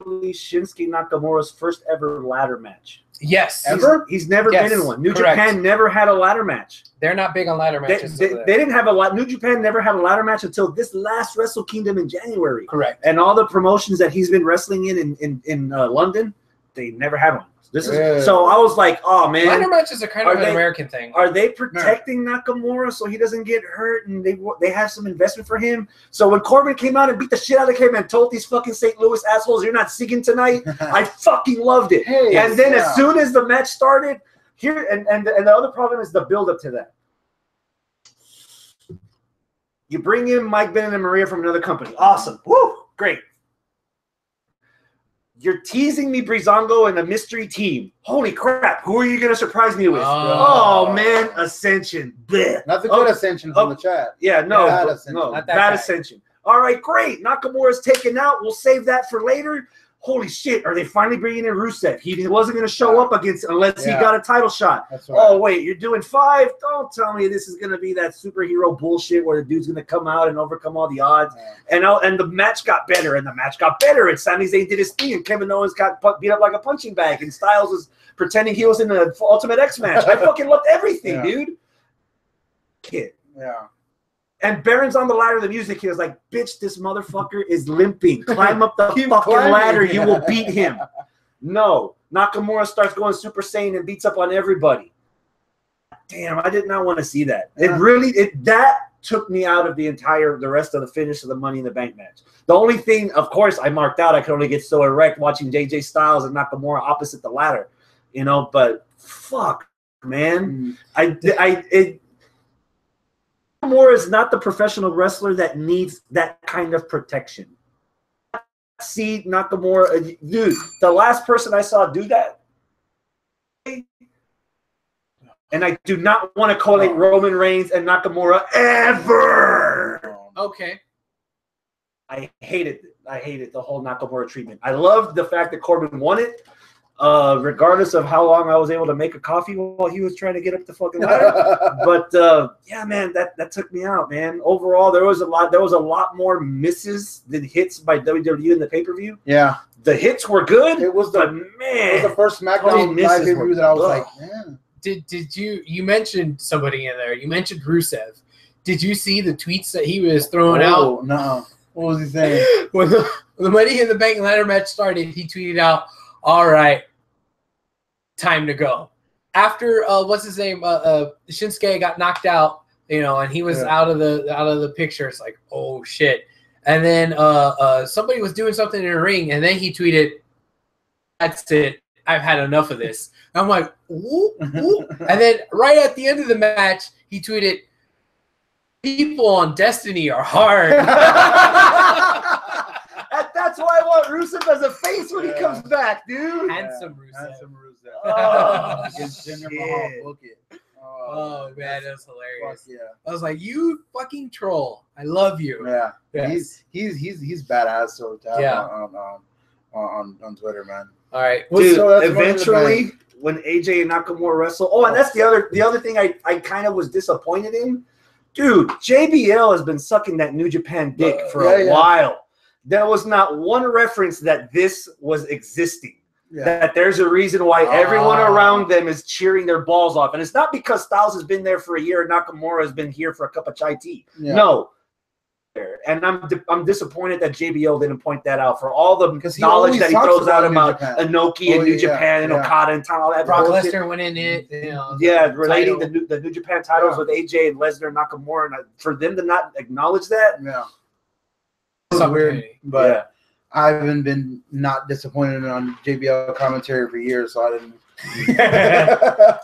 Shinsuke Nakamura's first ever ladder match. Yes. He's never been in one. New Japan never had a ladder match. They're not big on ladder matches. They didn't have New Japan never had a ladder match until this last Wrestle Kingdom in January. Correct. And all the promotions that he's been wrestling in London, they never had one. So I was like, oh man, ladder matches are kind of an American thing. Are they protecting Nakamura so he doesn't get hurt and they have some investment for him? So when Corbin came out and beat the shit out of him and told these fucking St. Louis assholes, you're not singing tonight, I fucking loved it. And then as soon as the match started, and the other problem is the build up to that. You bring in Mike Bennett and Maria from another company. Awesome. Woo! Great. You're teasing me, Breezango, and a mystery team. Holy crap! Who are you gonna surprise me with? Oh man, Ascension. Blech. Not the good Ascension from the chat. Yeah, no, bad Ascension. No, bad Ascension. All right, great. Nakamura's taken out. We'll save that for later. Holy shit! Are they finally bringing in Rusev? He wasn't going to show up unless he got a title shot. That's right. Oh wait, you're doing 5? Don't tell me this is going to be that superhero bullshit where the dude's going to come out and overcome all the odds. Yeah. And the match got better, and And Sami Zayn did his thing, and Kevin Owens got beat up like a punching bag, and Styles was pretending he was in the Ultimate X match. I fucking loved everything, dude. Kid. Yeah. And Baron's on the ladder of the music. He was like, bitch, this motherfucker is limping. Climb up the fucking ladder. You will beat him. No. Nakamura starts going Super Saiyan and beats up on everybody. Damn, I did not want to see that. That took me out of the rest of the finish of the Money in the Bank match. The only thing, of course, I marked out, I could only get so erect watching JJ Styles and Nakamura opposite the ladder. But fuck, man. Nakamura is not the professional wrestler that needs that kind of protection. See Nakamura, dude, the last person I saw do that, and I do not want to correlate Roman Reigns and Nakamura ever. Okay. I hated the whole Nakamura treatment. I loved the fact that Corbin won it. Regardless of how long I was able to make a coffee while he was trying to get up the fucking ladder. But yeah, man, that took me out, man. Overall, there was a lot more misses than hits by WWE in the pay-per-view. Yeah. The hits were good. It was the first SmackDown live pay-per-view that I was like, man. Did you mentioned somebody in there? You mentioned Rusev. Did you see the tweets that he was throwing out? No. What was he saying? When the Money in the Bank ladder match started, he tweeted out, "All right, time to go." After what's his name? Shinsuke got knocked out, and he was out of the picture. It's like, oh shit. And then somebody was doing something in the ring, and then he tweeted, "That's it. I've had enough of this." And I'm like, ooh, ooh. And then right at the end of the match, he tweeted, "People on Destiny are hard." That's why I want Rusev as a face when he comes back, dude. Handsome Rusev. Oh, against Jinder Mahal. Book it. Oh man, that's hilarious. Yeah. I was like, you fucking troll. I love you. Yeah. Yes. He's badass. So on Twitter, man. All right. Dude, so eventually when AJ and Nakamura wrestle. And that's the other thing I kind of was disappointed in. Dude, JBL has been sucking that New Japan dick for a while. There was not one reference that this was existing. Yeah. That there's a reason why everyone around them is cheering their balls off. And it's not because Styles has been there for a year and Nakamura has been here for a cup of chai tea. Yeah. No. And I'm disappointed that JBL didn't point that out for all the knowledge that he throws out about Inoki and New Japan and Okada and all that. Brock Lesnar went in it. Relating the New Japan titles with AJ and Lesnar and Nakamura. And for them to not acknowledge that. Yeah. It's weird, but I haven't been not disappointed on JBL commentary for years, so I didn't.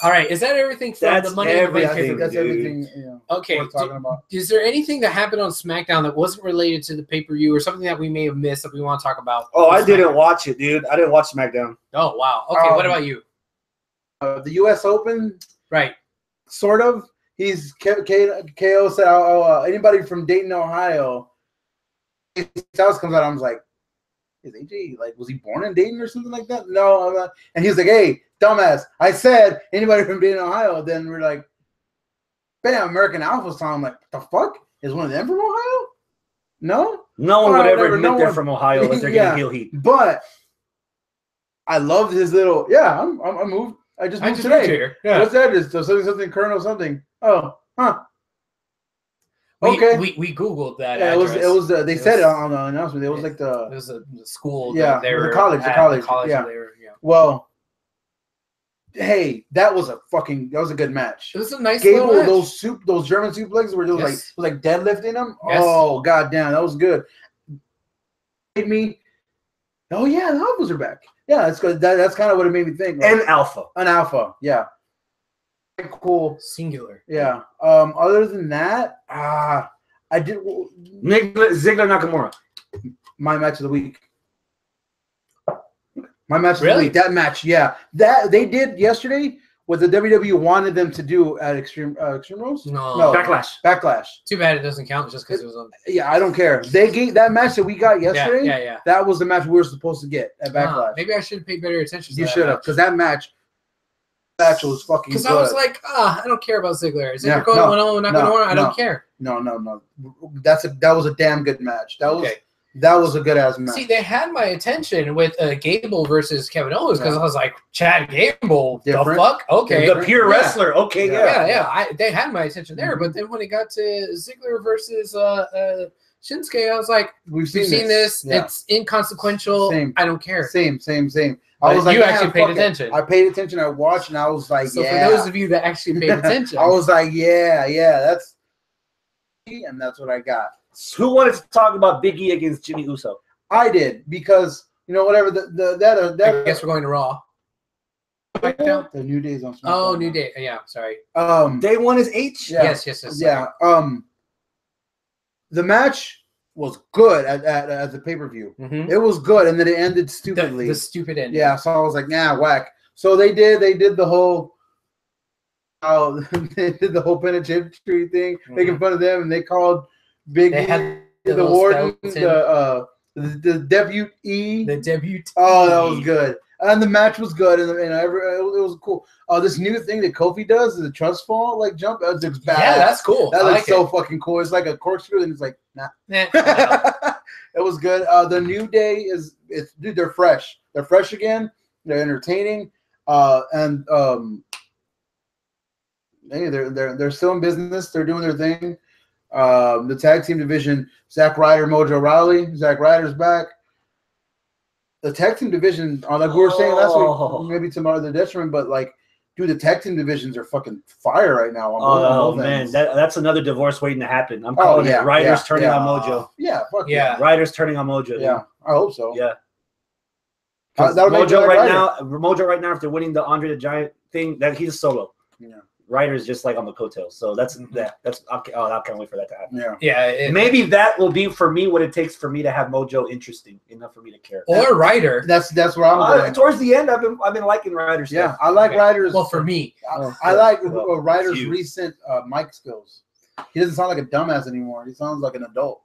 All right, is that everything from the Money in the Bank pay-per-view? That's everything. Okay. We're talking about. Is there anything that happened on SmackDown that wasn't related to the pay-per-view, or something that we may have missed that we want to talk about? Oh, I didn't watch it, dude. I didn't watch SmackDown. Oh wow. Okay, what about you? The U.S. Open, right? Sort of. KO said, anybody from Dayton, Ohio. Styles comes out, I was like, is AJ, was he born in Dayton or something like that? No, I'm not. And he was like, hey, dumbass, I said anybody from Dayton, Ohio. Then we're like, bam, American Alpha's talking. I'm like, the fuck? Is one of them from Ohio? No? No one would ever admit they're from Ohio if they're getting heel heat. But I loved his little, I moved. I just moved today. Here. Yeah. What's that? Is something Colonel something. Oh, huh. Okay, we Googled that. Yeah, it was. They said it on the announcement. It was like the. It was the school. Yeah, the college. Yeah. Well, hey, that was a good match. It was a nice Gable, match. those German suplexes where they was like deadlifting them. Yes. Oh goddamn, that was good. Made me. Oh yeah, the Alphas are back. Yeah, that's good. That's kind of what it made me think. An Alpha. Yeah. Cool. Singular. Yeah. Other than that, I did Ziggler Nakamura. My match of the week. My match of the week. That match, yeah. That they did yesterday what the WWE wanted them to do at Extreme Rules. No, Backlash. Too bad it doesn't count just because it was on. Yeah, I don't care. They gave that match that we got yesterday. Yeah. That was the match we were supposed to get at Backlash. Maybe I should have paid better attention. You should have, because that match was fucking. Because I was like, I don't care about Ziggler. Ziggler going 1-0, not going 1. I don't care. No. That was a damn good match. That was a good ass match. See, they had my attention with Gable versus Kevin Owens because I was like, Chad Gable, the fuck? Okay. The pure wrestler. Okay, yeah. They had my attention there. But then when it got to Ziggler versus Shinsuke, I was like, we've seen this. Yeah. It's inconsequential. Same. I don't care. Same. I was like, you actually paid attention. I paid attention. I watched, and I was like, so for those of you that actually paid attention. I was like, that's what I got. Who wanted to talk about Big E against Jimmy Uso? I did, because whatever that I guess we're going to Raw. The New Day's on SmackDown. Oh, New Day. Yeah, sorry. Day 1 is H. Yes. Yeah. The match was good at the pay-per-view. Mm-hmm. It was good, and then it ended stupidly. The stupid ending. Yeah, so I was like, whack. So they did the whole. They did the whole penitentiary thing, making fun of them, and they called Big E the warden, the debutee. The debutee. Oh, that was good. And the match was good, and it was cool. This new thing that Kofi does is a trust fall, like jump. That looks bad. Yeah, that's cool. That looks so fucking cool. It's like a corkscrew, and it's like, nah. It was good. The New Day dude, they're fresh. They're fresh again. They're entertaining. And hey, they're still in business. They're doing their thing. The tag team division, Zack Ryder, Mojo Rawley. Zack Ryder's back. The tag team division, like we were saying last week, maybe tomorrow the detriment, but like, dude, the tag team divisions are fucking fire right now. Oh man, that's another divorce waiting to happen. I'm calling it. Ryder's turning on Mojo. Yeah. Ryder's turning on Mojo. Yeah, I hope so. Yeah. Mojo right now, if they're winning the Andre the Giant thing, that he's a solo. Yeah. Ryder's just like on the coattails, so I can't wait for that to happen. Maybe that will be for me what it takes for me to have Mojo interesting enough for me to care. Or Ryder. That's where I'm going. Towards the end, I've been liking Ryder's stuff. Yeah, I like Ryder's. Well, for me, I like Ryder's recent mic skills. He doesn't sound like a dumbass anymore. He sounds like an adult.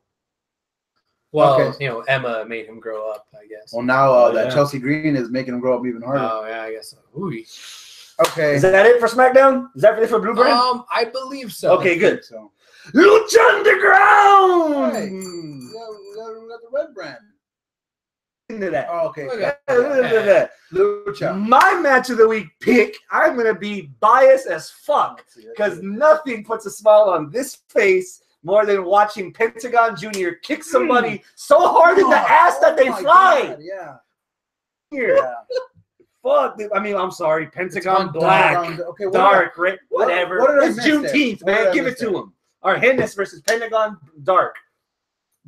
Well, Emma made him grow up, I guess. Well, now that Chelsea Green is making him grow up even harder. Oh yeah, I guess so. Ooh. Okay. Is that it for SmackDown? Is that it for Blue Brand? I believe so. Okay, good. So, Lucha Underground. Hey, we got the red brand. Into that. Oh, okay. Lucha. My match of the week pick. I'm gonna be biased as fuck because nothing puts a smile on this face more than watching Pentagon Jr. kick somebody so hard in the ass that they fly. God, yeah. Yeah. Fuck. I mean, I'm sorry. Pentagon Black, Dark, right? Whatever. It's Juneteenth, man. Give it to him. All right, Hennis versus Pentagon Dark.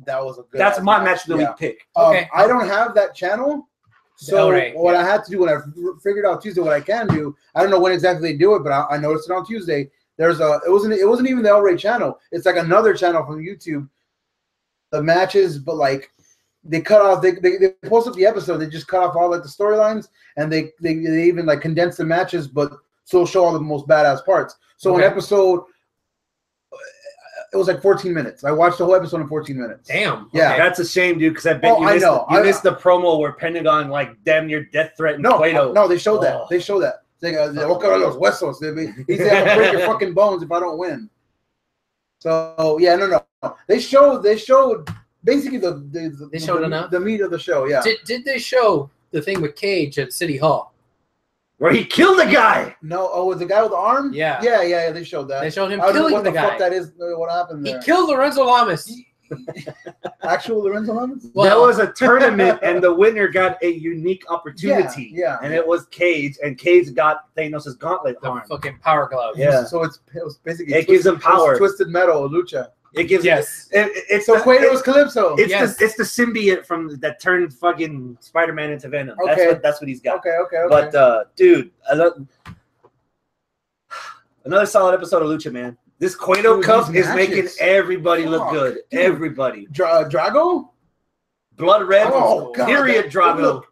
That was a good. That's my match of the week pick. Okay. I don't have that channel, so what I had to do when I figured out Tuesday what I can do. I don't know when exactly they do it, but I noticed it on Tuesday. It wasn't even the El Rey channel. It's like another channel from YouTube. The matches, but like. They cut off. They post up the episode. They just cut off all like the storylines, and they even like condense the matches, but still show all the most badass parts. So an episode, it was like 14 minutes. I watched the whole episode in 14 minutes. Damn. Yeah, that's a shame, dude. Because I bet you missed the promo where Pentagon like damn near death threatened Cueto. No, they showed that. They show that. They go, los huesos. He said, "I'm gonna break your fucking bones if I don't win." So yeah, no. They showed. Basically, they showed enough. The meat of the show, yeah. Did they show the thing with Cage at City Hall, where he killed a guy? No, with the guy with the arm. Yeah. They showed that. They showed him killing the guy. Fuck that is? What happened there? He killed Lorenzo Lamas. Actual Lorenzo Lamas? Well, there was a tournament, and the winner got a unique opportunity. Yeah. And it was Cage, and Cage got Thanos' gauntlet arm. Fucking power glove. Yeah. So it was basically it gives him power. Twisted Metal, Lucha. It gives it's so Cueto's Calypso. It's the symbiote that turned fucking Spider-Man into Venom. Okay. That's what he's got. Okay. But dude, another solid episode of Lucha, man. This Cueto CUP is making everybody look good. Dude. Everybody. Drago? Blood Red. Oh, God, period. Drago.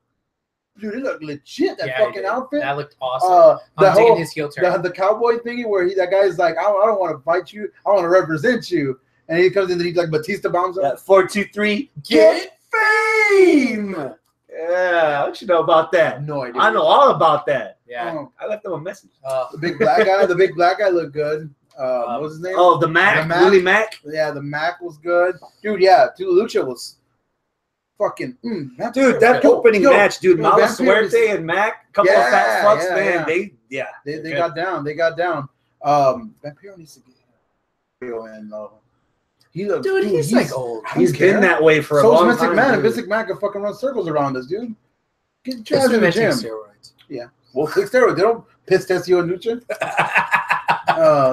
dude, it looked legit. That fucking outfit. That looked awesome. The whole his heel turn. The cowboy thingy where that guy's like, I don't want to fight you. I want to represent you. And he comes in and he's like Batista bombs him. 4, 2, 3. Get fame. Yeah, what you know about that? No idea. I know all about that. Yeah, I left them a message. The big black guy looked good. What was his name? Oh, the Mac. Willie Mac. Yeah, the Mac was good, dude. Yeah, dude, Lucha was fucking. Dude, that opening match, dude. Mala Suerte and Mac, couple of fat fucks, man. They got down. They got down. Vampiro needs to get in though. Dude, he's like old. He's been that way for a long time. And Vince McMahon can fucking run circles around us, dude. Get your ass in the gym. Steroids. Yeah. Well, take steroids. They don't piss test you on Lucha.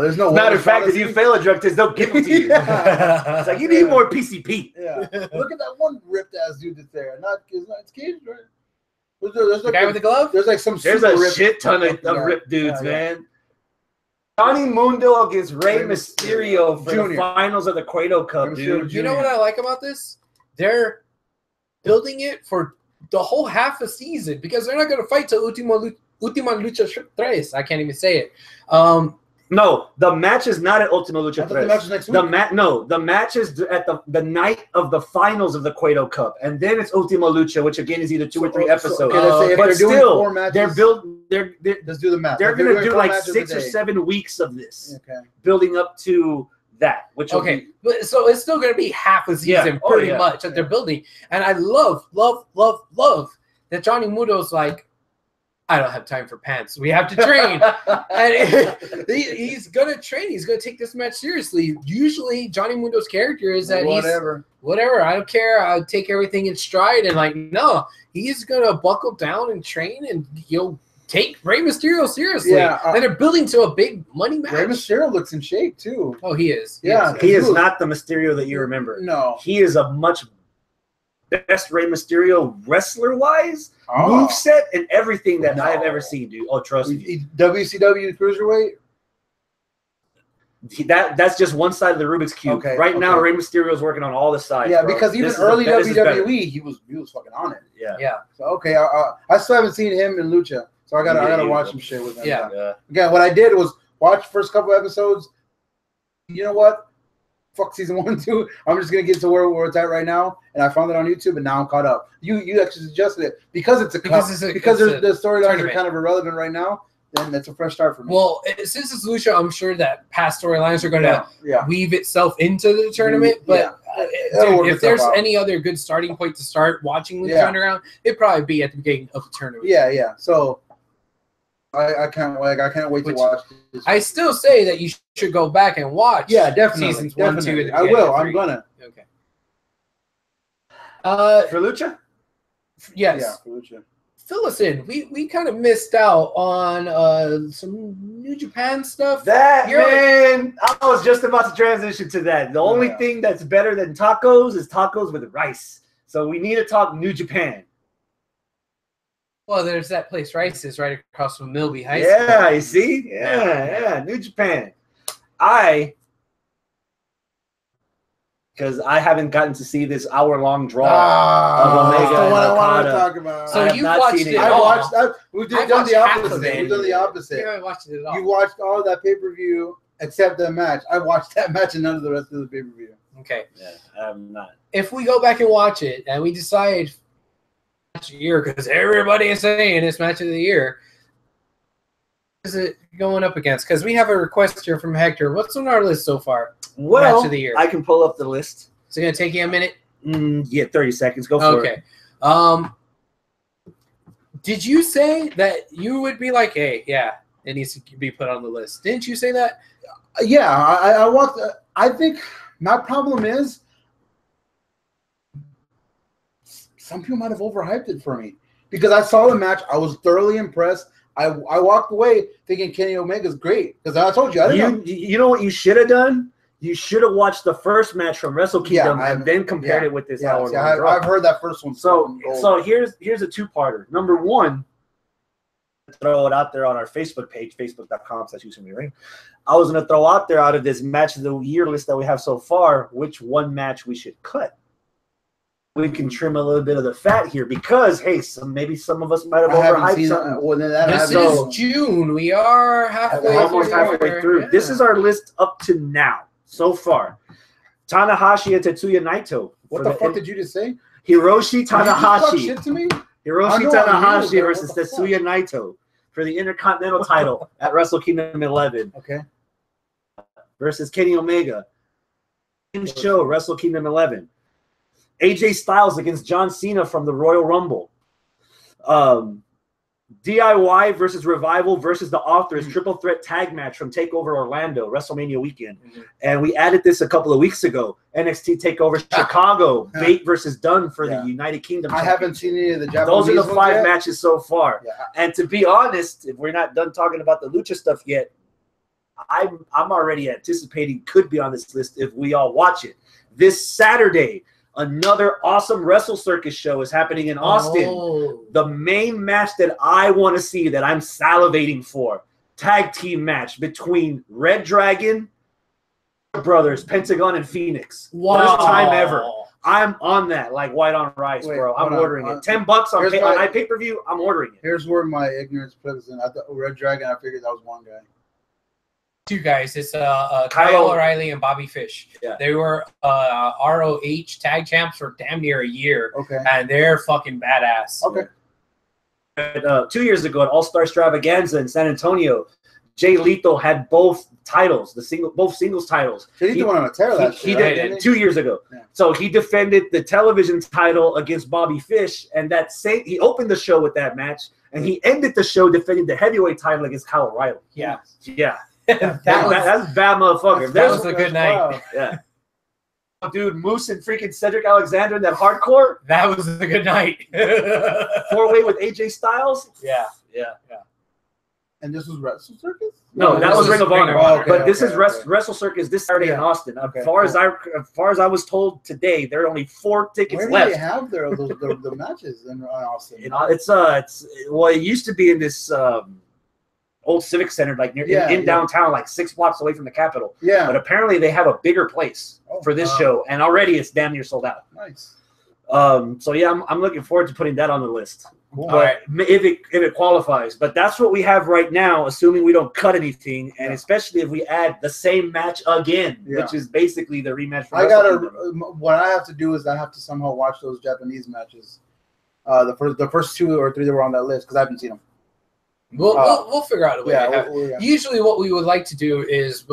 There's no. Matter of fact, if you fail a drug test, they'll give it to you. It's like you need more PCP. Yeah. Look at that one ripped ass dude that's there. It's Cage, right? There's the guy with the glove. There's like some. There's a shit ton of ripped dudes, man. Johnny Mundo against Rey Mysterio for the finals of the Cueto CUp, dude. You know what I like about this? They're building it for the whole half a season because they're not going to fight till Ultima Lucha 3. I can't even say it. No, the match is not at Ultima Lucha 3. The match is next week. The match is at the night of the finals of the Cueto CUp, and then it's Ultima Lucha, which again is either 2 or 3 episodes. But still, 4 matches, let's do the match. They're going to do like 6 or 7 weeks of this, building up to that. Which so it's still going to be half a season, pretty much that they're building. And I love that Johnny Mundo's like, I don't have time for pants. We have to train. And he's going to train. He's going to take this match seriously. Usually, Johnny Mundo's character is that whatever. I don't care. I'll take everything in stride. And like, no, he's going to buckle down and train and, take Rey Mysterio seriously. Yeah, and they're building to a big money match. Rey Mysterio looks in shape, too. Oh, he is. He is not the Mysterio that you remember. No. He is a much best Rey Mysterio wrestler-wise, moveset, and everything that I have ever seen, dude. Oh, trust me. WCW Cruiserweight? That's just one side of the Rubik's Cube. Now, Rey Mysterio is working on all the sides. Yeah, because even early WWE, he was fucking on it. Yeah. So, I still haven't seen him in Lucha, so I gotta watch some shit with him. Yeah. Again, what I did was watch first couple episodes. You know what? Fuck season 1 and 2. I'm just gonna get to where it's at right now, and I found it on YouTube, and now I'm caught up. You actually suggested it because the storylines are kind of irrelevant right now. Then that's a fresh start for me. Well, since it's Lucha, I'm sure that past storylines are going to weave itself into the tournament. But if there's any other good starting point to start watching Lucha Underground, it'd probably be at the beginning of the tournament. Yeah. So I can't wait to watch this. I still say that you should go back and watch. Yeah, definitely. Seasons 1, 2. I will. I'm gonna. Okay. For Lucha? Yes. Yeah, for Lucha. Fill us in. We kind of missed out on some New Japan stuff. Man, I was just about to transition to that. The only thing that's better than tacos is tacos with rice. So we need to talk New Japan. Well, there's that place, Rice's, right across from Milby High School. Yeah, you see? Yeah. New Japan. Because I haven't gotten to see this hour-long draw of Omega. That's the one I want to talk about. So you watched it all. We've done the opposite. We've done the opposite. You haven't watched it at all. You watched all of that pay-per-view except the match. I watched that match and none of the rest of the pay-per-view. Okay. Yeah, I'm not. If we go back and watch it and we decide match of the year, because everybody is saying it's match of the year, what is it going up against? Because we have a request here from Hector. What's on our list so far? Well, match of the year. I can pull up the list. Is it going to take you a minute? 30 seconds. Go for it. Okay. Did you say that you would be like, hey, yeah, it needs to be put on the list? Didn't you say that? Yeah, I walked. I think my problem is some people might have overhyped it for me because I saw the match. I was thoroughly impressed. I walked away thinking Kenny Omega's great because I told you I didn't know. You know what you should have done? You should have watched the first match from Wrestle Kingdom and then compared it with this hour. I've heard that first one. So here's a two-parter. Number one, throw it out there on our Facebook page, facebook.com/USMRing. I was going to throw out there out of this match of the year list that we have so far, which one match we should cut. we can trim a little bit of the fat here because, hey, maybe some of us might have overhyped something. This is June. We are almost halfway through. Yeah. This is our list up to now, so far. Tanahashi and Tetsuya Naito. What the fuck did you just say? Hiroshi Tanahashi. Did you shit to me? Hiroshi Tanahashi versus Tetsuya Naito for the Intercontinental title at Wrestle Kingdom 11. Okay. Versus Kenny Omega. Show Wrestle Kingdom 11. AJ Styles against John Cena from the Royal Rumble. DIY versus Revival versus the Authors triple threat tag match from TakeOver Orlando WrestleMania weekend. And we added this a couple of weeks ago. NXT TakeOver Chicago, Bate versus Dunn for the United Kingdom. I haven't seen any of the Japanese. Those are the 5 matches so far. And to be honest, if we're not done talking about the Lucha stuff yet, I'm already anticipating could be on this list if we all watch it. This Saturday, another awesome Wrestle Circus show is happening in Austin. The main match that I want to see, that I'm salivating for, tag team match between Red Dragon brothers, Pentagon and Phoenix. First time ever. I'm on that like white on rice, bro. I'm ordering it. $10 on pay-per-view. I'm ordering it. Here's where my ignorance plays in. I thought Red Dragon, I figured that was one guy. 2 guys. It's Kyle O'Reilly and Bobby Fish. Yeah. They were ROH tag champs for damn near a year. Okay. And they're fucking badass. Okay. 2 years ago at All-Star Extravaganza in San Antonio, Jay Lethal had both titles, both singles titles. Jay Lethal went on a tear last year. He did 2 years ago. Yeah. So he defended the television title against Bobby Fish, and he opened the show with that match, and he ended the show defending the heavyweight title against Kyle O'Reilly. Yeah. Yeah. That's bad motherfucker. That was a good night. Wow. Yeah. Dude, Moose and freaking Cedric Alexander in that hardcore. That was a good night. 4-way with AJ Styles. Yeah. And this was Wrestle Circus? No, that was Ring of Honor. But this is Wrestle Circus this Saturday in Austin. As far as I was told today, there are only 4 tickets left. Where do they have the matches in Austin? It used to be in this old Civic Center, like in downtown, like 6 blocks away from the Capitol. Yeah. But apparently they have a bigger place for this show, and already it's damn near sold out. Nice. So yeah, I'm looking forward to putting that on the list. Cool. But if it qualifies, but that's what we have right now, assuming we don't cut anything, and especially if we add the same match again, which is basically the rematch. What I have to do is I have to somehow watch those Japanese matches, the first 2 or 3 that were on that list, because I haven't seen them. We'll figure out a way. Usually, what we would like to do is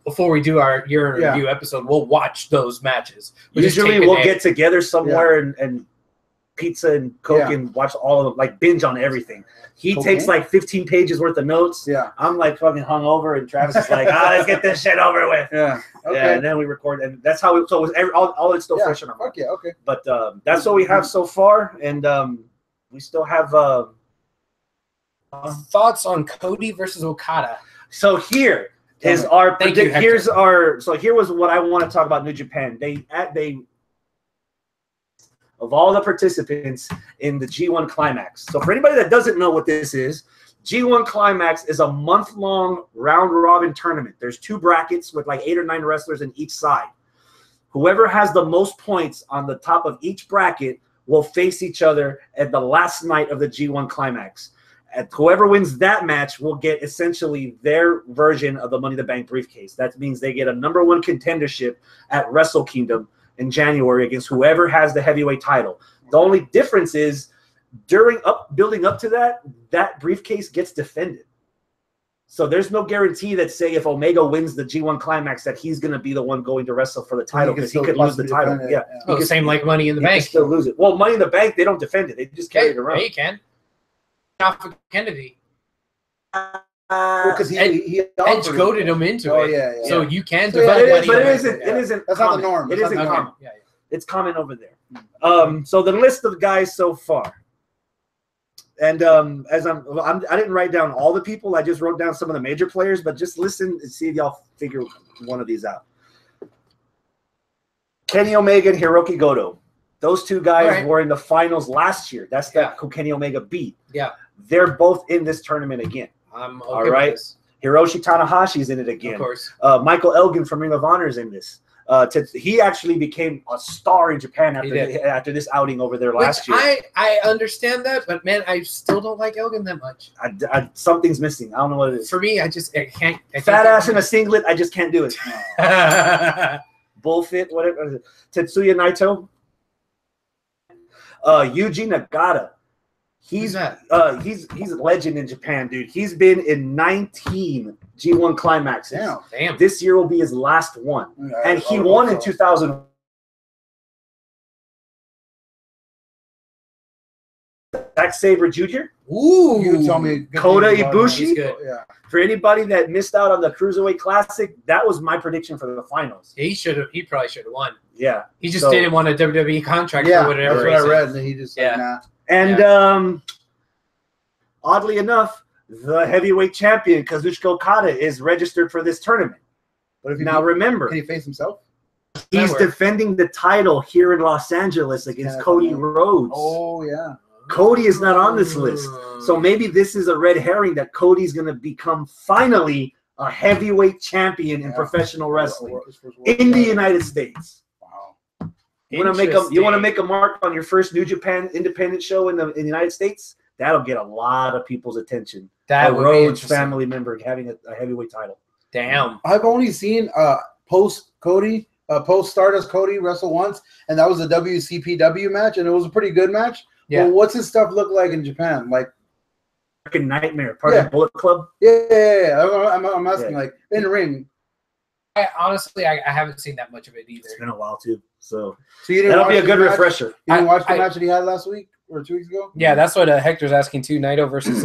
before we do our year in review episode, we'll watch those matches. Usually, we'll get together somewhere and pizza and Coke and watch all of them, like binge on everything. He takes like 15 pages worth of notes. Yeah. I'm like fucking hungover, and Travis is like, let's get this shit over with. Yeah. Okay. Yeah, and then we record, and that's how it was. All it's still fresh in our mind. Okay. But that's what we have so far, and we still have thoughts on Cody versus Okada. So here was what I want to talk about. New Japan. They of all the participants in the G1 Climax. So for anybody that doesn't know what this is, G1 Climax is a month-long round-robin tournament. There's 2 brackets with like 8 or 9 wrestlers in each side. Whoever has the most points on the top of each bracket will face each other at the last night of the G1 Climax. And whoever wins that match will get essentially their version of the Money in the Bank briefcase. That means they get a #1 contendership at Wrestle Kingdom in January against whoever has the heavyweight title. The only difference is building up to that briefcase gets defended. So there's no guarantee that, say, if Omega wins the G1 Climax, that he's going to be the one going to wrestle for the title, because he could lose the title. Same like Money in the Bank. Still lose it. Well, Money in the Bank, they don't defend it. They just carry it around. Yeah, you can. Not for Kennedy. Because he Edge goaded him into it. Yeah. So you can defend it. But it isn't. That's not the norm. It isn't common. Yeah. It's common over there. So the list of guys so far. And as I didn't write down all the people. I just wrote down some of the major players. But just listen and see if y'all figure one of these out. Kenny Omega and Hiroki Goto. Those 2 guys were in the finals last year. That's who Kenny Omega beat. Yeah. They're both in this tournament again. I'm okay all right. With this. Hiroshi Tanahashi's in it again. Of course. Michael Elgin from Ring of Honor is in this. He actually became a star in Japan after this outing over there last year. I understand that, but man, I still don't like Elgin that much. Something's missing. I don't know what it is. For me, I can't. Fat ass in a singlet, I just can't do it. Bullfit, whatever. Tetsuya Naito. Yuji Nagata. He's a legend in Japan, dude. He's been in 19 G1 climaxes. Damn. This year will be his last one. And he won in 2000. Zack Sabre Jr. Ooh. You told me. Kota Ibushi. Yeah. For anybody that missed out on the Cruiserweight Classic, that was my prediction for the finals. He probably should have won. Yeah. He just didn't want a WWE contract for whatever reason. That's what I read. And he just said, nah. And oddly enough, the heavyweight champion Kazuchika Okada is registered for this tournament. But remember, can he face himself? He's defending the title here in Los Angeles against Cody Rhodes. Oh yeah. Cody is not on this list, so maybe this is a red herring that Cody's going to become finally a heavyweight champion in professional wrestling in the United States. Wow. You want to make a mark on your first New Japan independent show in the United States? That'll get a lot of people's attention. That would be interesting. Family member having a heavyweight title. Damn. I've only seen post Stardust Cody wrestle once, and that was a WCPW match, and it was a pretty good match. Yeah. Well, what's his stuff look like in Japan? Like American Nightmare, part of the Bullet Club. Yeah. I'm asking, like in the ring. I honestly haven't seen that much of it either. It's been a while too, so you didn't that'll be a good refresher. You didn't watch the match that he had last week or 2 weeks ago? Yeah, that's what Hector's asking too. Naito versus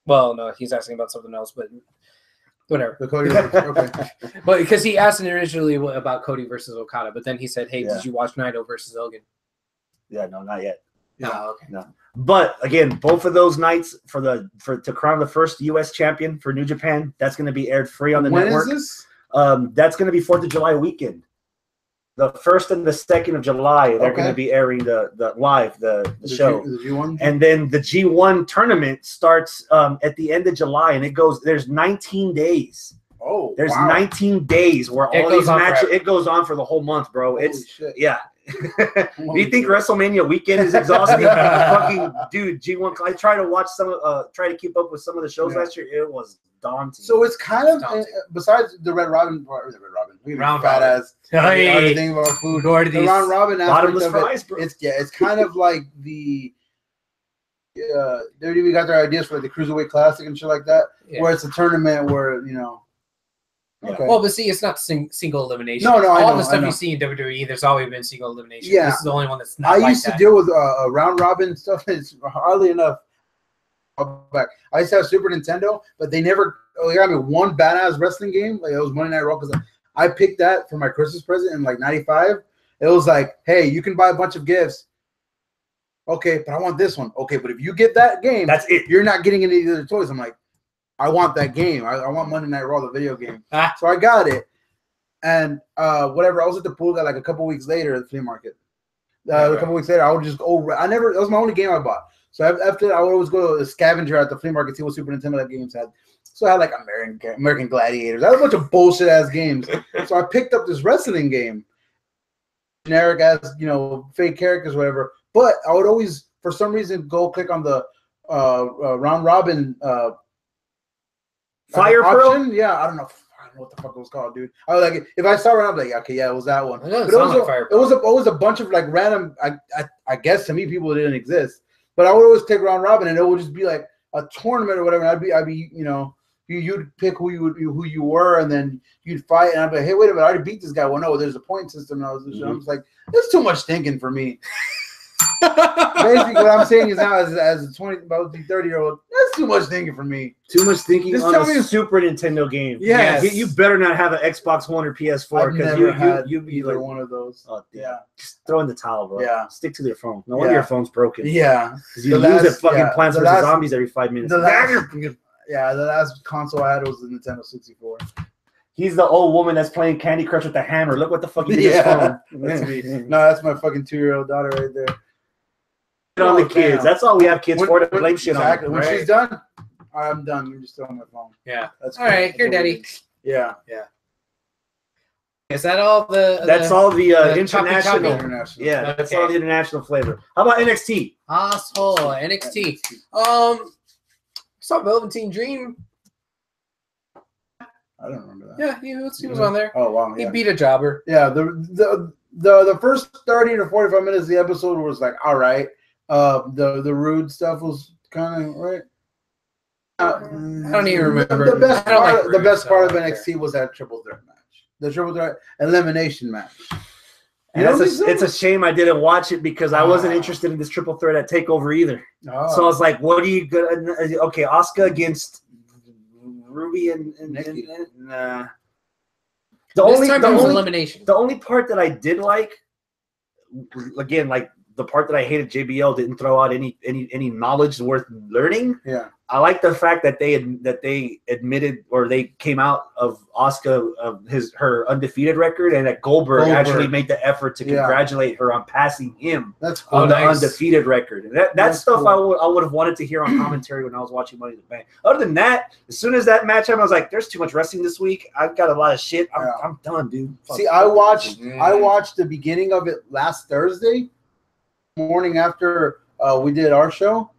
well, no, he's asking about something else, but whatever. The Cody okay. But because he asked initially about Cody versus Okada, but then he said, "Hey, did you watch Naito versus Elgin?" Yeah, no, not yet. No, okay. No. But again, both of those nights to crown the first U.S. champion for New Japan, that's going to be aired free on the network. When is this? That's going to be 4th of July weekend. The 1st and the 2nd of July, they're going to be airing the show. The G1? And then the G1 tournament starts at the end of July, and there's 19 days. Oh, there's 19 days where all these matches, it goes on for the whole month, bro. Shit. Yeah. Do you think WrestleMania weekend is exhausting? Fucking dude, G1. I tried to watch try to keep up with some of the shows last year. It was daunting. So it's kind of besides the Red Robin, fat ass. Thing about food. The round robin bottomless fries, bro. It's kind of like the WWE got their ideas for like the Cruiserweight Classic and shit like that, where it's a tournament where Okay. Well, but see, it's not single elimination. No, all the stuff you see in WWE, there's always been single elimination. Yeah. This is the only one that's not. I used to deal with round robin stuff. It's hardly enough. Back. I used to have Super Nintendo, but they never. They got me one badass wrestling game. Like it was Monday Night Raw because I picked that for my Christmas present in like '95. It was like, hey, you can buy a bunch of gifts. Okay, but I want this one. Okay, but if you get that game, that's it. You're not getting any of the toys. I'm like, I want that game. I want Monday Night Raw, the video game. So I got it. And whatever, I was at the pool like a couple weeks later at the flea market. A couple weeks later, I would just go. That was my only game I bought. So after that, I would always go to the scavenger at the flea market, see what Super Nintendo games had. So I had like American Gladiators. I had a bunch of bullshit ass games. So I picked up this wrestling game, generic ass, fake characters, whatever. But I would always, for some reason, go click on the round robin. Fire Pearl? Yeah, I don't know what the fuck it was called, dude. I was like, if I saw it, I'm like, okay, yeah, it was that one. But it was a bunch of like random. I guess to me, people didn't exist. But I would always take round robin, and it would just be like a tournament or whatever. And I'd be, you'd pick who you were, and then you'd fight. And I'd be like, hey, wait a minute, I already beat this guy. Well, no, there's a point system. And I was like, that's too much thinking for me. Basically, what I'm saying is now, as a 30-year-old, that's too much thinking for me. Too much thinking on a Super Nintendo game. Yes. You better not have an Xbox One or PS4 because you'd be either like one of those. Oh, yeah, just throw in the towel, bro. Yeah, stick to your phone. No wonder your phone's broken. Yeah, because you lose at fucking Plants vs Zombies every 5 minutes. The last console I had was the Nintendo 64. He's the old woman that's playing Candy Crush with the hammer. Look what the fuck you did his phone. That's me. No, that's my fucking 2-year-old daughter right there. On the kids. That's all we have kids for, to blame shit on. Exactly. When she's done, I'm done. You're just still on my phone. Yeah. That's all right. Here, Daddy. Yeah. Is that all the? That's all the international. Yeah, that's all the international flavor. How about NXT? Asshole NXT. Saw Velveteen Dream. I don't remember that. Yeah, he was on there. Oh wow, he beat a jobber. Yeah, the first 30 to 45 minutes of the episode was like all right. The rude stuff was kind of right. I don't even remember. The best part of NXT was that triple threat match. The triple threat elimination match. And it's a shame I didn't watch it because I wasn't interested in this triple threat at TakeOver either. Oh. So I was like, what are you good? Okay, Asuka against Ruby and Nikki. The only part that I did like, again, like the part that I hated, JBL didn't throw out any knowledge worth learning. Yeah. I like the fact that they admitted, or they came out of Asuka her undefeated record, and that Goldberg actually made the effort to congratulate her on passing him on the undefeated record. And that's stuff cool. I would have wanted to hear on commentary when I was watching Money in the Bank. Other than that, as soon as that match happened, I was like, "There's too much wrestling this week. I've got a lot of shit. I'm done, dude." See, I watched the beginning of it last Thursday morning after we did our show.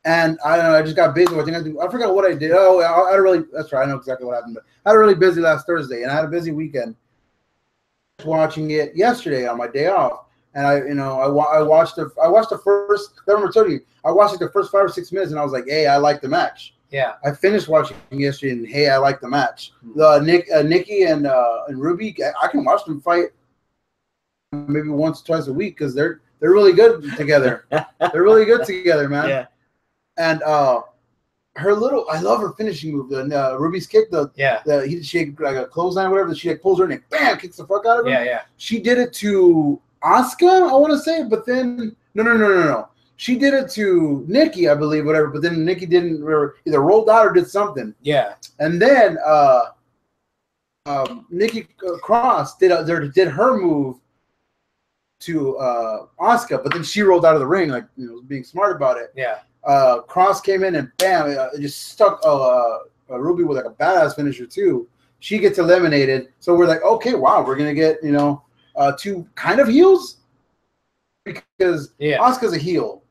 And I just got busy. I forgot what I did. That's right. I know exactly what happened. But I had a really busy last Thursday, and I had a busy weekend. Watching it yesterday on my day off, and I watched the first. I remember telling you, I watched like the first 5 or 6 minutes, and I was like, hey, I like the match. Yeah. I finished watching yesterday, and hey, I like the match. Nikki and Ruby, I can watch them fight maybe once or twice a week because they're really good together. They're really good together, man. Yeah. And I love her finishing move. Ruby's kick, she like a clothesline or whatever. She like pulls her and bam, kicks the fuck out of her. Yeah. She did it to Asuka, I want to say, but then no. She did it to Nikki, I believe, whatever. But then Nikki didn't either rolled out or did something. Yeah. And then Nikki Cross did her move to Asuka, but then she rolled out of the ring, like being smart about it. Yeah. Cross came in and bam, it just stuck Ruby with like a badass finisher too. She gets eliminated, so we're like, okay, wow, we're gonna get two kind of heels because Asuka's a heel.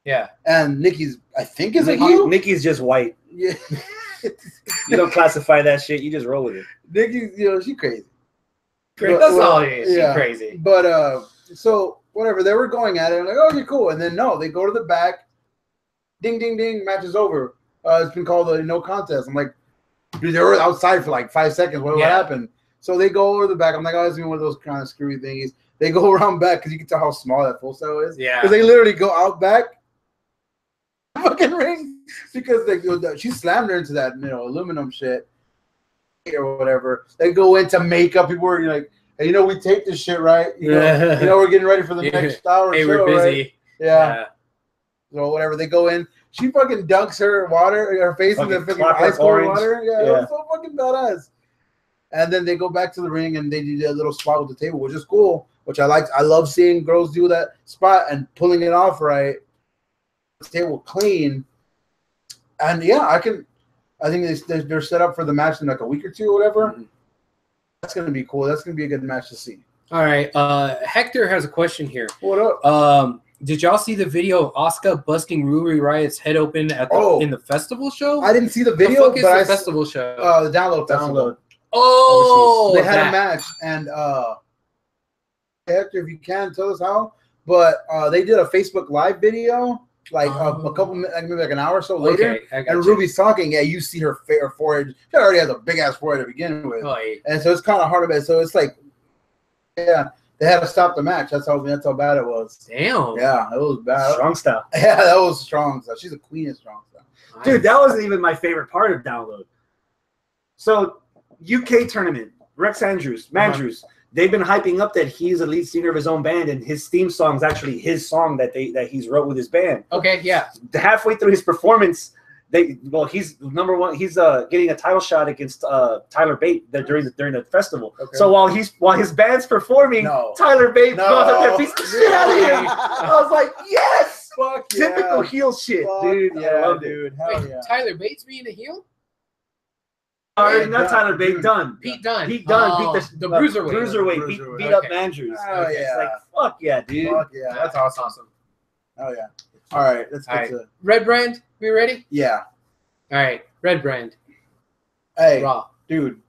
Yeah, and Nikki's I think is a heel. Nikki's just white. Yeah, you don't classify that shit. You just roll with it. Nikki's she's crazy. That's all it is. She's crazy. But so whatever, they were going at it. I'm like, oh, you're cool. And then no, they go to the back. Ding, ding, ding. Match is over. It's been called a no contest. I'm like, dude, they were outside for like 5 seconds. What happened? So they go over the back. I'm like, oh, it's been one of those kind of screwy thingies. They go around back because you can tell how small that full cell is. Yeah. Because they literally go out back. Fucking ring. Because she slammed her into that aluminum shit or whatever. They go into makeup. People were like, hey, we taped this shit, right? We're getting ready for the next hour. Hey, show, we're busy. Right? Yeah. So whatever, they go in. She fucking dunks her face in the fucking ice cold water. Yeah, it was so fucking badass. And then they go back to the ring and they do a little spot with the table, which is cool. Which I liked. I love seeing girls do that spot and pulling it off right. The table clean. And I think they're set up for the match in like a week or two or whatever. Mm-hmm. That's gonna be cool. That's gonna be a good match to see. All right. Hector has a question here. What up? Did y'all see the video of Asuka busting Ruby Riot's head open in the festival show? I didn't see the video, but the festival show. The download festival. Oh, they had a match, and Hector, if you can tell us how. But they did a Facebook Live video, like a couple minutes, maybe like an hour or so later. Okay, and Ruby's talking. Yeah, you see her forehead. She already has a big ass forehead to begin with, and so it's kind of hard to. So it's like, they had to stop the match. That's how bad it was. Damn. Yeah, it was bad. Strong style. Yeah, that was strong style. She's a queen of strong style. Dude, that wasn't even my favorite part of Download. So, UK tournament, Rex Mandrews, they've been hyping up that he's a lead singer of his own band, and his theme song is actually his song that he's wrote with his band. Okay, yeah. Halfway through his performance, he's number one. He's getting a title shot against Tyler Bate during the festival. Okay. So while his band's performing, Tyler Bate goes up there, beats the shit out of him. I was like, yes, fuck typical 'Typical heel shit, dude. Yeah, dude. Hell Wait, Tyler Bates being a heel? not Tyler Bate. Dunne. Pete Dunne. Pete Dunne beat the Bruiserweight. Beat up Andrews. Oh yeah. It's like fuck yeah, dude. Fuck yeah. That's awesome. Oh yeah. All right. Let's get to Red Brand. We ready? Yeah. All right. Red Brand. Hey, Raw. dude.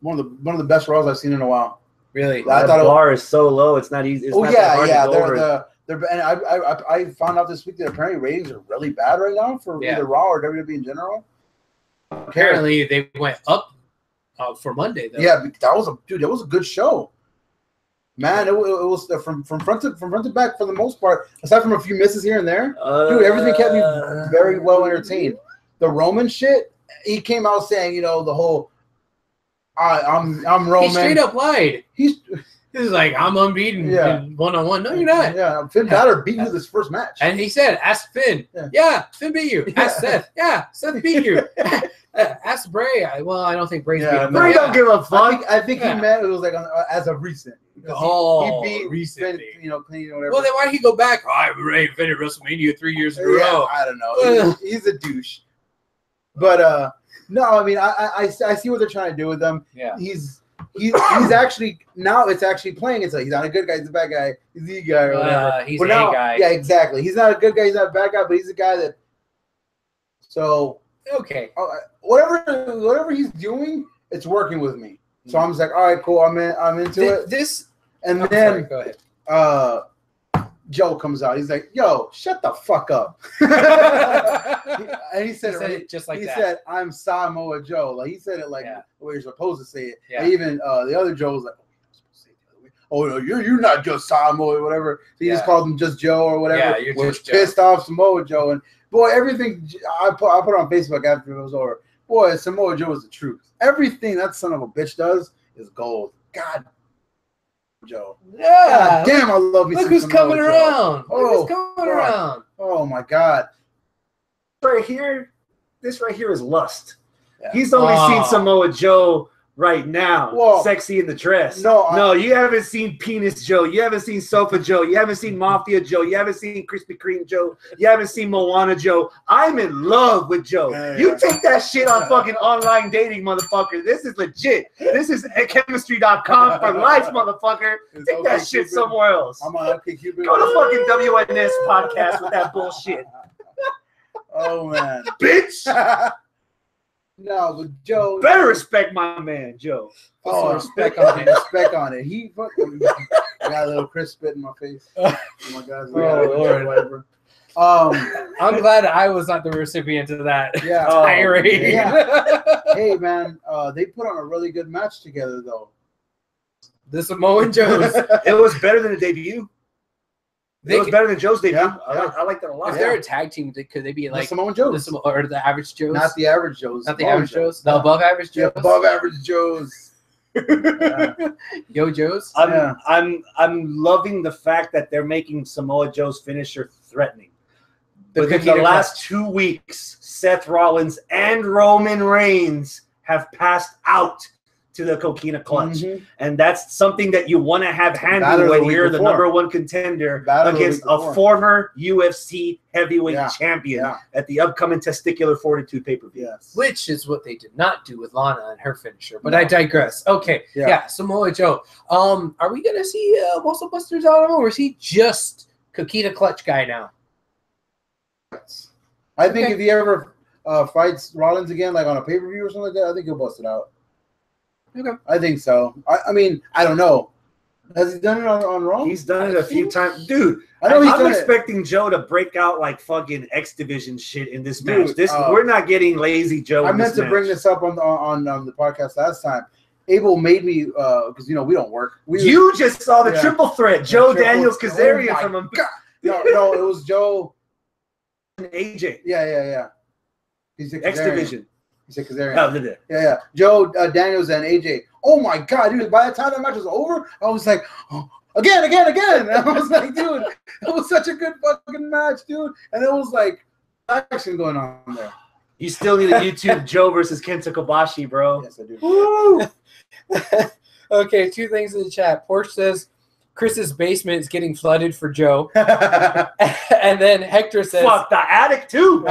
One of the best Raws I've seen in a while. Really? I thought the bar is so low. It's not easy. It's not hard to go and I found out this week that apparently ratings are really bad right now for either Raw or WWE in general. Apparently they went up for Monday though. Yeah, that was a good show. Man, it was from front to back for the most part, aside from a few misses here and there. Dude, everything kept me very well entertained. The Roman shit, he came out saying, the whole I'm Roman. He straight up lied. He's like, I'm unbeaten in one-on-one. No, you're not. Yeah, Finn Balor beat you this first match. And he said, ask Finn. Yeah, Finn beat you. Ask Seth. Yeah, Seth beat you. Ask Bray. I don't think Bray's beat him. Bray don't give a fuck. I think he meant it was like as of recent. He beat recently. Finn, clean or whatever. Well, then why did he go back? I rated Finn at WrestleMania 3 years in a row. I don't know. He's a douche. But no, I mean, I see what they're trying to do with them. Yeah. He's actually now it's actually playing. It's like he's not a good guy. He's a bad guy. He's the guy or whatever. He's a guy. Yeah, exactly. He's not a good guy. He's not a bad guy, but he's a guy that. So okay, whatever he's doing, it's working with me. So I'm just like, all right, cool. I'm into it. And then go ahead. Joe comes out. He's like, "Yo, shut the fuck up." And he said it just like that. He said, "I'm Samoa Joe." Like he said it like the way you're supposed to say it. Yeah. And even the other Joe was like, "Oh, I'm supposed to say it the other way. Oh no, you're not just Samoa or whatever." So he just called him just Joe or whatever. Yeah, which pissed off Samoa Joe. And boy, everything I put on Facebook after it was over. Boy, Samoa Joe is the truth. Everything that son of a bitch does is gold. God. Joe. Yeah. God damn, I love you. Look who's coming around. Oh, who's coming around. Oh my God. This right here is lust. Yeah. He's only seen Samoa Joe right now, sexy in the dress. No, you haven't seen Penis Joe. You haven't seen Sofa Joe. You haven't seen Mafia Joe. You haven't seen Krispy Kreme Joe. You haven't seen Moana Joe. I'm in love with Joe. You take that shit on fucking online dating, motherfucker. This is legit. This is chemistry.com for life, motherfucker. Take that shit somewhere else. I'm on OkCupid. Go to fucking WNS podcast with that bullshit. Oh, man. Bitch. No, but Joe better respect my man, Joe. Oh, respect on it. Respect on it. He fucking got a little Chris spit in my face. Oh my God! Lord. I'm glad I was not the recipient of that tirade. Yeah. Hey man, they put on a really good match together though. The Samoan Joes. It was better than the debut. It was better than Joe's debut. I like that a lot. If they're a tag team, could they be like the Samoan Joes or the average Joes? Not the average Joes. Not the average Joes. The above average Joes. The above average Joes. Yo Joes. I'm loving the fact that they're making Samoa Joe's finisher threatening. Within the last 2 weeks, Seth Rollins and Roman Reigns have passed out to the Coquina Clutch. And that's something that you want to have handy when you're the #1 contender against a former UFC heavyweight champion at the upcoming Testicular Fortitude pay-per-view. Yes. Which is what they did not do with Lana and her finisher. But I digress. Okay. Yeah. Samoa Joe. Are we going to see Muscle Busters out of him, or is he just Coquina Clutch guy now? I think if he ever fights Rollins again, like on a pay-per-view or something like that, I think he'll bust it out. Okay. I think so. I mean, I don't know. Has he done it on Raw? He's done it a few times. Dude, I'm expecting Joe to break out like fucking X Division shit in this match. We're not getting lazy Joe. I meant to bring this up on the podcast last time. Abel made me, because, we don't work. You just saw the triple threat. Joe, Daniels, Kazarian from him. No, it was Joe. And AJ. Yeah. He's X Division. He said Kazarian. Yeah. Joe, Daniels, and AJ. Oh my God, dude! By the time that match was over, I was like, again. And I was like, dude, it was such a good fucking match, dude. And it was like action going on there. You still need a YouTube Joe versus Kenta Kobashi, bro. Yes, I do. Woo! Okay, 2 things in the chat. Porsche says Chris's basement is getting flooded for Joe. And then Hector says, fuck the attic too.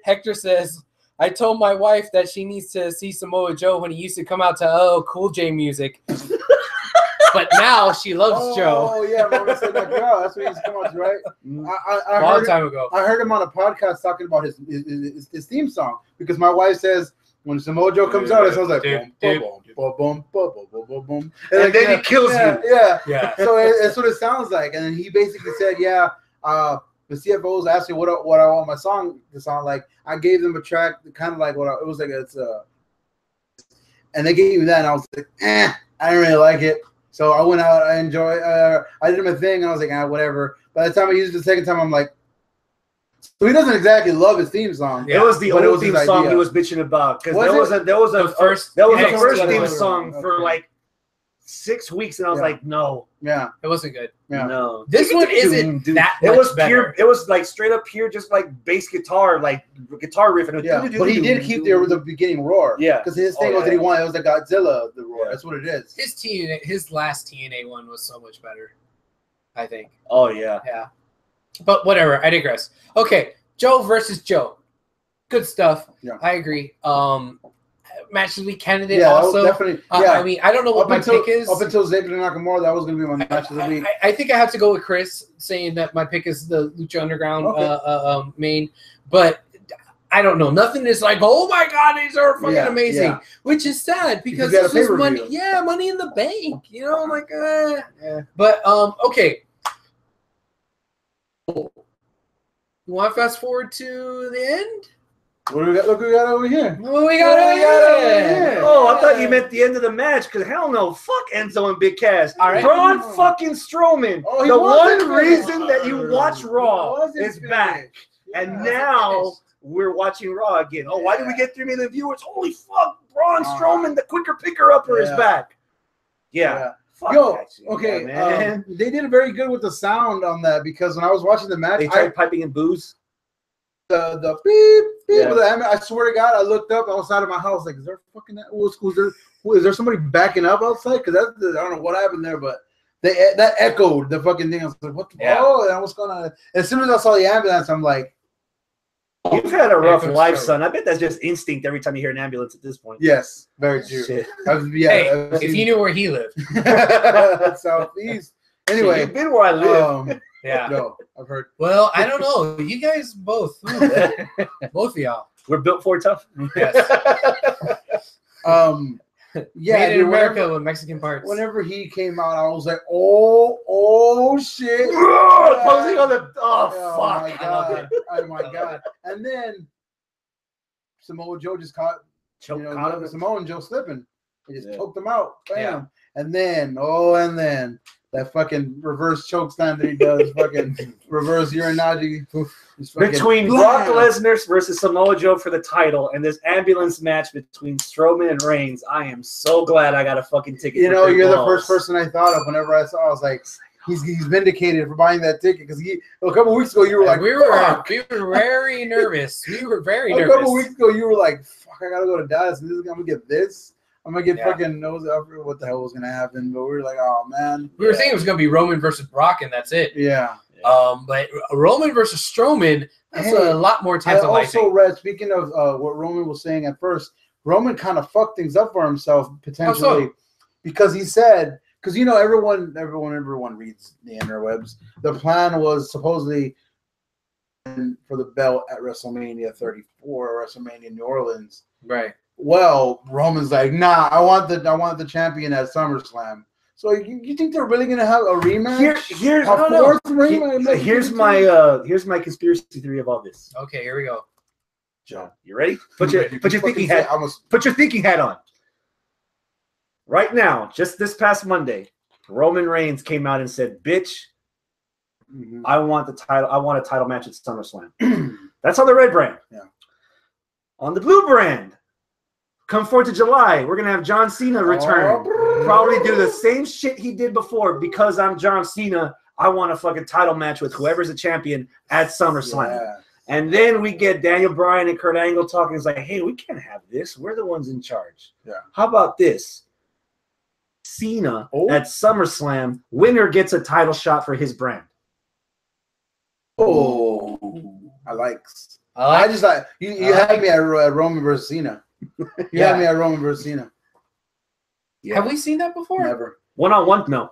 Hector says, I told my wife that she needs to see Samoa Joe when he used to come out to Cool J music. But now she loves Joe. Oh, yeah, Mama said that girl. That's what he used to come out to, right? A long time ago. I heard him on a podcast talking about his theme song because my wife says when Samoa Joe comes out, it sounds like boom, boom, boom, boom, boom, boom, boom, boom. And then he kills you. Yeah. So that's what it sounds like. And then he basically said, the CFOs asked me what I want my song to sound like. I gave them a track kind of like it was like and they gave me that, and I was like, I didn't really like it. So I went out, I enjoyed, I did my thing, and I was like, whatever. By the time I used it the second time, I'm like, so he doesn't exactly love his theme song. Yeah. It was the old theme song he was bitching about because there was a first theme song for like 6 weeks, and I was like, no, it wasn't good. No, this one isn't that. It was better. Pure. It was like straight up pure, just like bass guitar, like guitar riff. And but he did keep the beginning roar. Yeah, because his thing was that he wanted. It was the Godzilla, the roar. That's what it is. His last TNA one was so much better, I think. Oh yeah. But whatever. I digress. Okay, Joe versus Joe. Good stuff. Yeah, I agree. Match of the week candidate also. Definitely. I mean, I don't know what my pick is. Up until Xavier Nakamura, that was going to be my match of the week. I think I have to go with Chris saying that my pick is the Lucha Underground main. But I don't know. Nothing is like, oh my God, these are fucking amazing. Yeah. Which is sad because this was money. Yeah, Money in the Bank. You know, I'm like, But okay. You want to fast forward to the end? What do we got? Look, we got over here. What we got over here? Oh, I thought you meant the end of the match because hell no, fuck Enzo and Big Cass. Braun fucking Strowman. Oh, the one reason that you watch Raw is back, and now we're watching Raw again. Oh, why did we get 3 million viewers? Holy fuck, Braun Strowman, the quicker picker upper is back. Yeah. Yo, okay, man. They did very good with the sound on that because when I was watching the match, they tried piping in booze. The beep beep. I swear to God, I looked up outside of my house like, is there fucking is there somebody backing up outside? Because I don't know what happened there, but that echoed the fucking thing. I was like, what the and what's going on? As soon as I saw the ambulance, I'm like, you've had a rough life, son. I bet that's just instinct every time you hear an ambulance at this point. Yes, very true. If you knew where he lived, Southeast. Anyway, you've been where I live. No, I've heard. Well, I don't know. You guys both. Both of y'all. We're built for tough. Yes. Made in America with Mexican parts. Whenever he came out, I was like, oh shit. Posing on the fuck. My God. Oh my God. And then Samoa Joe just caught Samoa Joe slipping. He just choked him out. Bam. Yeah. And then that fucking reverse choke stand that he does, fucking reverse Uranagi. Between Brock Lesnar versus Samoa Joe for the title and this ambulance match between Strowman and Reigns, I am so glad I got a fucking ticket. You know, you're the first person I thought of whenever I saw. I was like, he's vindicated for buying that ticket because a couple weeks ago you were like, we were very nervous. We were very nervous. A couple weeks ago you were like, fuck, I gotta go to Dallas. I'm gonna get this. I'm gonna get fucking nose up for what the hell was gonna happen, but we were like, oh man. We were thinking it was gonna be Roman versus Brock, and that's it. Yeah. But Roman versus Strowman, that's a lot more tantalizing. I also read, speaking of what Roman was saying at first, Roman kind of fucked things up for himself potentially because he said, because you know everyone reads the interwebs. The plan was supposedly for the belt at WrestleMania 34 or WrestleMania New Orleans. Right. Well, Roman's like, nah, I want the champion at SummerSlam. So you think they're really gonna have a rematch? Here's my conspiracy theory of all this. Okay, here we go. Joe, you ready? Put your thinking hat. Put your thinking hat on. Right now, just this past Monday, Roman Reigns came out and said, "Bitch, I want the title. I want a title match at SummerSlam." That's on the red brand. Yeah. On the blue brand, come 4th of July, we're gonna have John Cena return. Probably do the same shit he did before because I'm John Cena. I want a fucking title match with whoever's the champion at SummerSlam. Yeah. And then we get Daniel Bryan and Kurt Angle talking. It's like, hey, we can't have this. We're the ones in charge. Yeah. How about this? Cena at SummerSlam, winner gets a title shot for his brand. Oh, I like I just like you had me at Roman versus Cena. You had me at Roman versus Cena. Yeah. Have we seen that before? Never. 1-on-1, no.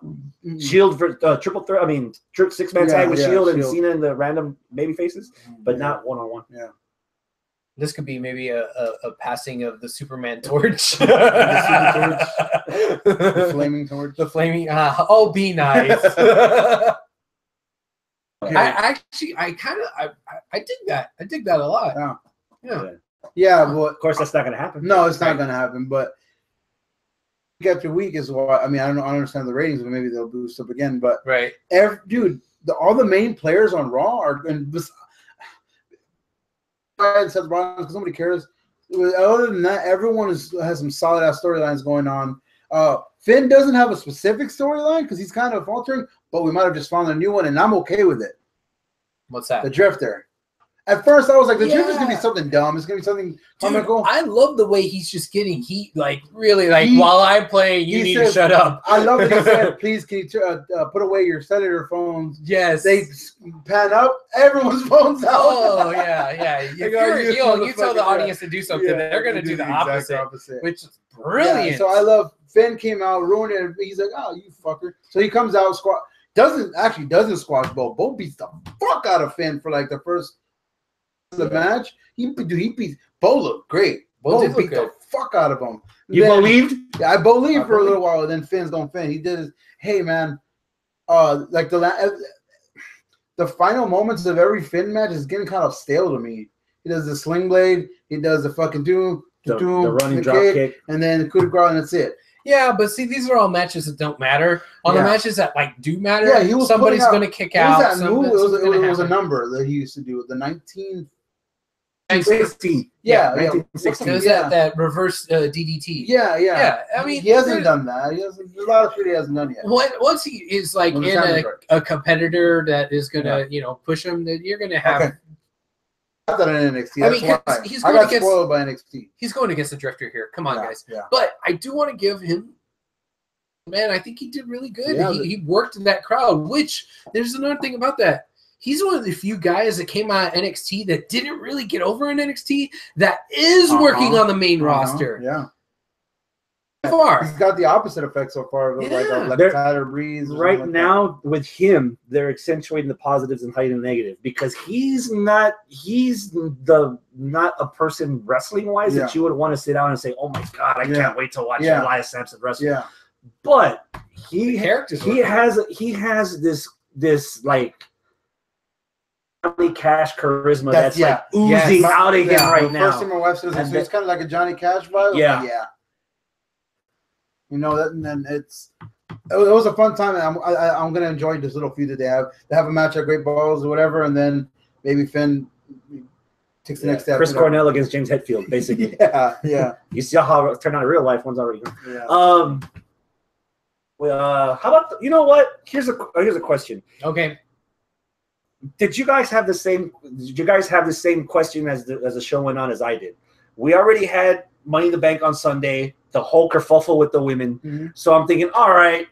Shield for triple threat. I mean, 6-man tag with Shield and Cena and the random baby faces, but not 1-on-1. Yeah. This could be maybe a passing of the Superman torch. The flaming torch. The flaming. Oh, be nice. Okay. I dig that. I dig that a lot. Yeah. Well, of course, that's not going to happen. No, it's not going to happen. But week after week is why. I mean, I don't understand the ratings, but maybe they'll boost up again. But dude, all the main players on Raw are and Seth Braun, because nobody cares. Other than that, everyone has some solid ass storylines going on. Finn doesn't have a specific storyline because he's kind of faltering, but we might have just found a new one, and I'm okay with it. What's that? The Drifter. At first, I was like, the Drifter's gonna be something dumb. It's gonna be something comical. I love the way he's just getting heat, like really, like while I'm playing, you need to shut up. I love it. He said, "Please, can you put away your cellular phones?" Yes. They pan up, everyone's phones out. Oh yeah. If you tell the audience to do something, they're gonna do the opposite, which is brilliant. Yeah, so I love. Finn came out, ruined it. He's like, "Oh, you fucker!" So he comes out, doesn't squash Bo. Bo beats the fuck out of Finn for like the first the match. He beat Bo looked great. Bo beat the fuck out of him. You believed? Yeah, I believed for a little while. And then Finn's going Finn. He did his. Hey man, like the final moments of every Finn match is getting kind of stale to me. He does the sling blade. He does the fucking the running drop kick, and then the coup de grace, and that's it. Yeah, but see, these are all matches that don't matter. On the matches that do matter, somebody's going to kick out. It was a number that he used to do. The 1916. Yeah, 1916. It was that reverse DDT. Yeah. I mean, he hasn't done that. There's a lot of shit he hasn't done yet. Once he is like in a competitor that is going to push him, then you're going to have. Okay. Not that in NXT. I mean, he's going got spoiled by NXT. He's going against the Drifter here. Come on, guys. Yeah. But I do want to give him, man, I think he did really good. Yeah, he worked in that crowd, which there's another thing about that. He's one of the few guys that came out of NXT that didn't really get over in NXT that is working on the main roster. Yeah. So far. He's got the opposite effect so far. Like Tyler Breeze. Right now, with him, they're accentuating the positives and hiding the negative because he's not a person wrestling wise that you would want to sit down and say, "Oh my god, I can't wait to watch Elias Sampson wrestle." Yeah. But he has this like Johnny Cash charisma that's like oozing out of him right now. First time my wife says so it's kind of like a Johnny Cash vibe. Yeah. Like, you know that, and then it was a fun time. I'm gonna enjoy this little feud that they have. They have a match at Great Balls or whatever, and then maybe Finn takes the next step. Chris Cornell against James Hetfield, basically. yeah. You see how it turned out in real life. One's already here. Yeah. How about you know what? Here's a question. Okay. Did you guys have the same question as the show went on as I did? We already had Money in the Bank on Sunday, the whole kerfuffle with the women. Mm-hmm. So I'm thinking, all right,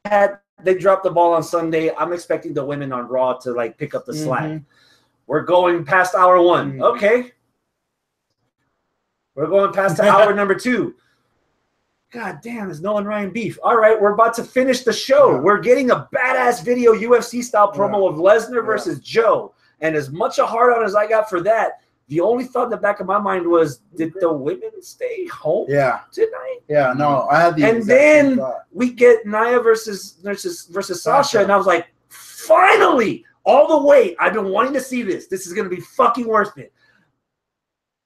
they dropped the ball on Sunday. I'm expecting the women on Raw to like pick up the slack. We're going past hour one. Okay. We're going past to hour number 2. God damn, there's Noah and Ryan beef. All right, we're about to finish the show. Yeah. We're getting a badass video UFC style promo of Lesnar versus Joe. And as much a hard on as I got for that, the only thought in the back of my mind was, did the women stay home tonight? Yeah, no, I had the and then we get Nia versus Sasha, and I was like, finally, all the wait. I've been wanting to see this. This is going to be fucking worth it.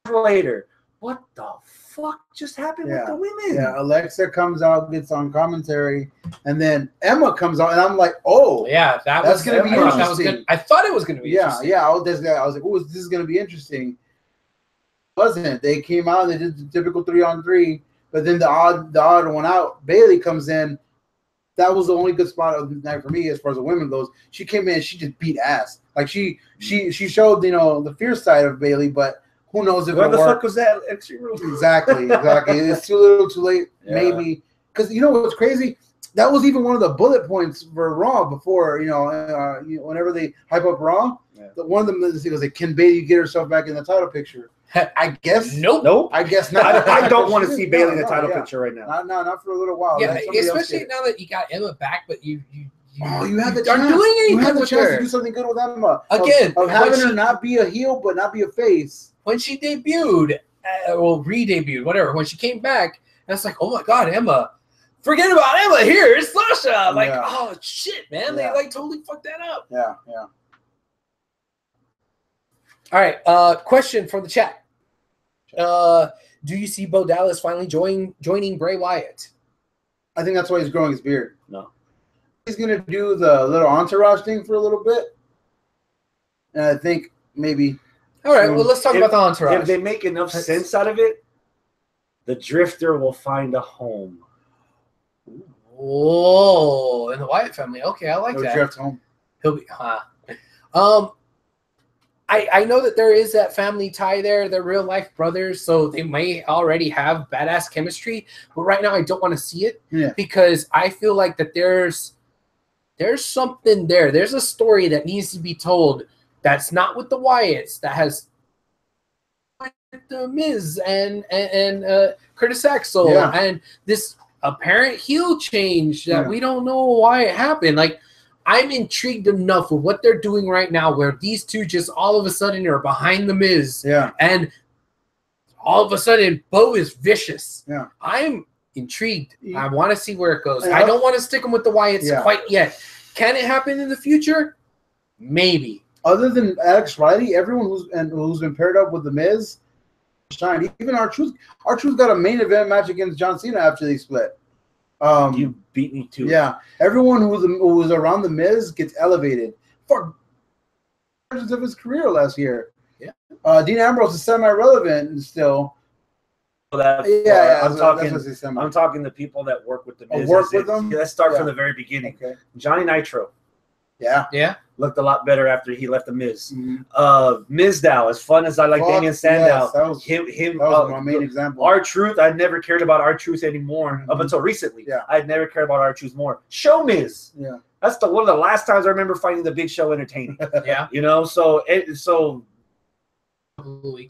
Later, what the fuck just happened with the women? Yeah, Alexa comes out, gets on commentary, and then Emma comes out, and I'm like, oh, yeah, that's going to be interesting. I thought it was going to be interesting. Yeah, I was like, oh, this is going to be interesting. It wasn't. They came out, they did the typical 3-on-3, but then the odd one out, Bayley comes in. That was the only good spot of the night for me as far as the women goes. She came in, she just beat ass. Like she showed, the fierce side of Bayley, but who knows if where the fuck was that Extreme Rules? Exactly. It's too little, too late, maybe. Because you know what's crazy? That was even one of the bullet points for Raw before. Whenever they hype up Raw, one of them goes, like, can Bayley get herself back in the title picture? I guess. Nope. I guess not. I don't want to see Bayley in the title picture right now. Not for a little while. Yeah, especially now that you got Emma back, but you have the aren't chance. doing anything. You have the with chance her. to do something good with Emma. Again, of having her not be a heel, but not be a face. When she debuted, re-debuted, whatever. When she came back, and it's like, oh my God, Emma. Forget about Emma. Here, it's Sasha. Like, oh shit, man, they like totally fucked that up. Yeah. All right, question from the chat. Do you see Bo Dallas finally joining Bray Wyatt? I think that's why he's growing his beard. No. He's going to do the little entourage thing for a little bit. And I think maybe. All right, well, let's talk about the entourage. If they make enough sense out of it, the Drifter will find a home. Whoa, in the Wyatt family. Okay, I like that. Drift home. He'll be, I know that there is that family tie there. They're real life brothers, so they may already have badass chemistry. But right now, I don't want to see it because I feel like that there's something there. There's a story that needs to be told that's not with the Wyatts, that has the Miz and Curtis Axel and this apparent heel change that we don't know why it happened. Like, I'm intrigued enough with what they're doing right now where these two just all of a sudden are behind the Miz. Yeah. And all of a sudden, Bo is vicious. Yeah. I'm intrigued. I want to see where it goes. I don't want to stick them with the Wyatts quite yet. Can it happen in the future? Maybe. Other than Alex Riley, everyone who's been paired up with the Miz shine. Even R-Truth got a main event match against John Cena after they split. You beat me too. Yeah, everyone who was around the Miz gets elevated for of his career last year. Yeah, Dean Ambrose is semi-relevant still. I'm talking the people that work with the Miz. Work with them. Let's start from the very beginning. Okay. Johnny Nitro. Yeah. Looked a lot better after he left the Miz. Mizdow, as fun as I like Damian Sandow, that was my main example. R-Truth, I never cared about R-Truth anymore up until recently. I never cared about R-Truth more. Show Miz. Yeah. That's one of the last times I remember finding the Big Show entertaining. You know, so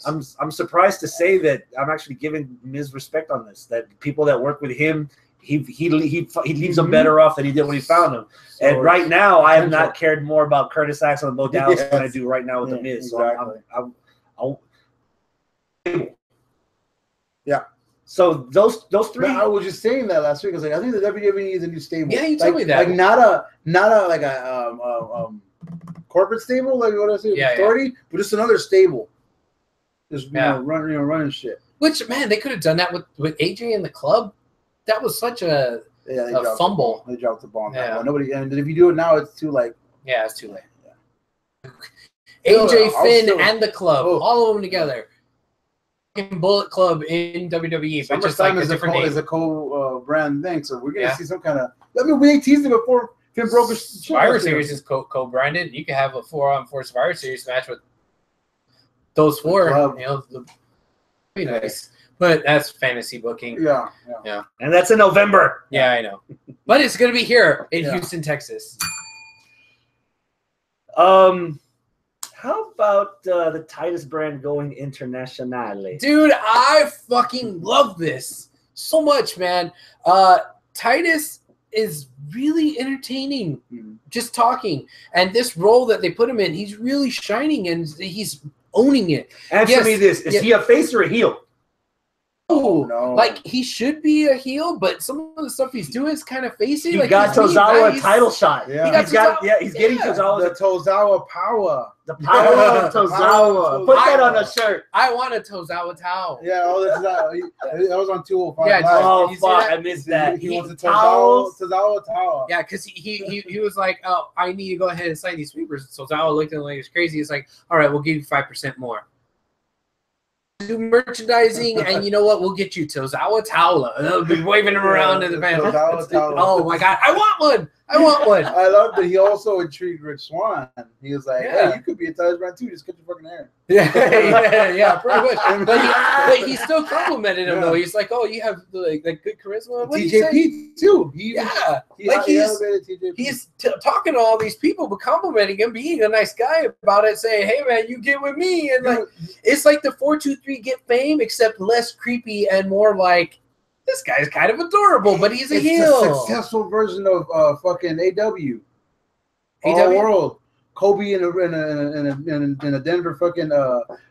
I'm surprised to say that I'm actually giving Miz respect on this. That people that work with him, he leaves them better off than he did when he found them. So, and right now, I have not cared more about Curtis Axel and Bo Dallas than I do right now with the Miz. Exactly. So So those three. I was just saying that last week. I was like, I think the WWE needs a new stable. Yeah, you told me that. Like not a corporate stable, like what I say, authority, but just another stable. Just running shit. Which, man, they could have done that with AJ in the club. That was such a fumble. They dropped the ball on that one. Nobody, and if you do it now, it's too late. Yeah, it's too late. AJ, Finn, and the club, all of them together. Bullet Club in WWE, but just like a different name. Is a co-brand thing, so we're gonna see some kind of. I mean, we teased it before Finn broke his. Survivor Series is co-branded. You can have a 4-on-4 Survivor Series match with those four. You know, be nice. But that's fantasy booking. Yeah. And that's in November. Yeah, I know. But it's going to be here in Houston, Texas. How about the Titus brand going internationally? Dude, I fucking love this so much, man. Titus is really entertaining, just talking. And this role that they put him in, he's really shining and he's owning it. Answer me this. Is he a face or a heel? Oh, no. Like, he should be a heel, but some of the stuff he's doing is kind of facey. He like, got Tozawa a title shot. Yeah. He's getting Tozawa. The Tozawa power. The power of Tozawa. Put that on a shirt. I want a Tozawa towel. Yeah, that was on 205. Yeah, oh, fuck, I missed that. He wants a Tozawa towel. Yeah, because he was like, oh, I need to go ahead and sign these sweepers. Tozawa looked at him like he was crazy. He's like, all right, we'll give you 5% more. Do merchandising, and you know what? We'll get you Tozawa towel. They'll be waving them around in the van. Oh my god, I want one! I want one. I love that he also intrigued Rich Swann. He was like, Yeah. hey, you could be a Titus brand too. Just cut your fucking hair. Yeah, pretty much. But he still complimented him though. He's like, oh, you have like good charisma. What TJP too. He's talking to all these people, but complimenting him, being a nice guy about it, saying, hey man, you get with me, and like it's like the 423 get fame, except less creepy and more like. This guy's kind of adorable, but he's a heel. It's a successful version of fucking AW. All world. Kobe in a Denver fucking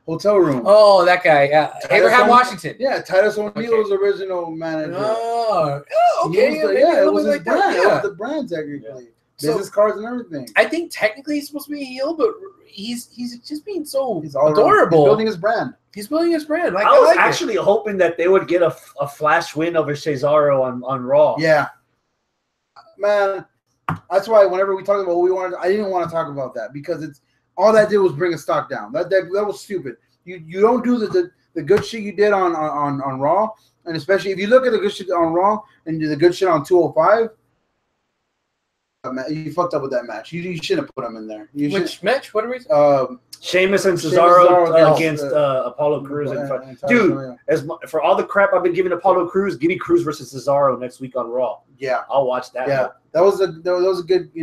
hotel room. Oh, that guy. Yeah. Abraham Washington. Yeah, Titus O'Neil's original manager. Oh, okay. It was his like brand. That. Yeah. It was the brand technically. Yeah. Business cards and everything. I think technically he's supposed to be a heel, but he's just being so adorable. He's building his brand. He's building his brand. Like, I was actually hoping that they would get a flash win over Cesaro on Raw. Yeah, man. That's why whenever we talk about what we wanted, I didn't want to talk about that because it's all that did was bring a stock down. That was stupid. You don't do the good shit you did on Raw, and especially if you look at the good shit on Raw and do the good shit on 205. You fucked up with that match. You shouldn't have put him in there. Which match? What are we? Sheamus and Cesaro against Apollo Crews. Dude, for all the crap I've been giving Apollo Crews, give me Crews versus Cesaro next week on Raw. Yeah, I'll watch that. Yeah, that was a good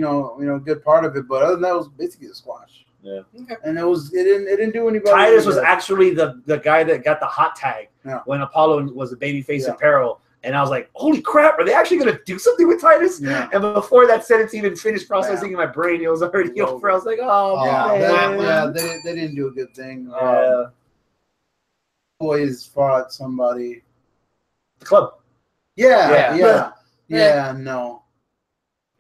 good part of it. But other than that, it was basically a squash. Yeah, okay. And it didn't do anybody. Titus was actually the guy that got the hot tag when Apollo was a babyface in peril. And I was like, holy crap, are they actually going to do something with Titus? Yeah. And before that sentence even finished processing in my brain, it was already over. I was like, they didn't do a good thing. Boys fought somebody. The club. Yeah, no.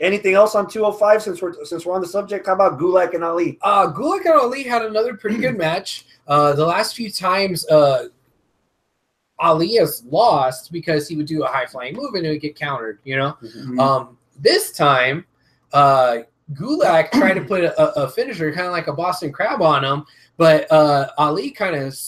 Anything else on 205 since we're on the subject? How about Gulak and Ali? Gulak and Ali had another pretty good match. The last few times Ali has lost because he would do a high flying move and it would get countered, Mm-hmm. This time, Gulak tried to put a finisher, kind of like a Boston Crab on him, but Ali kind of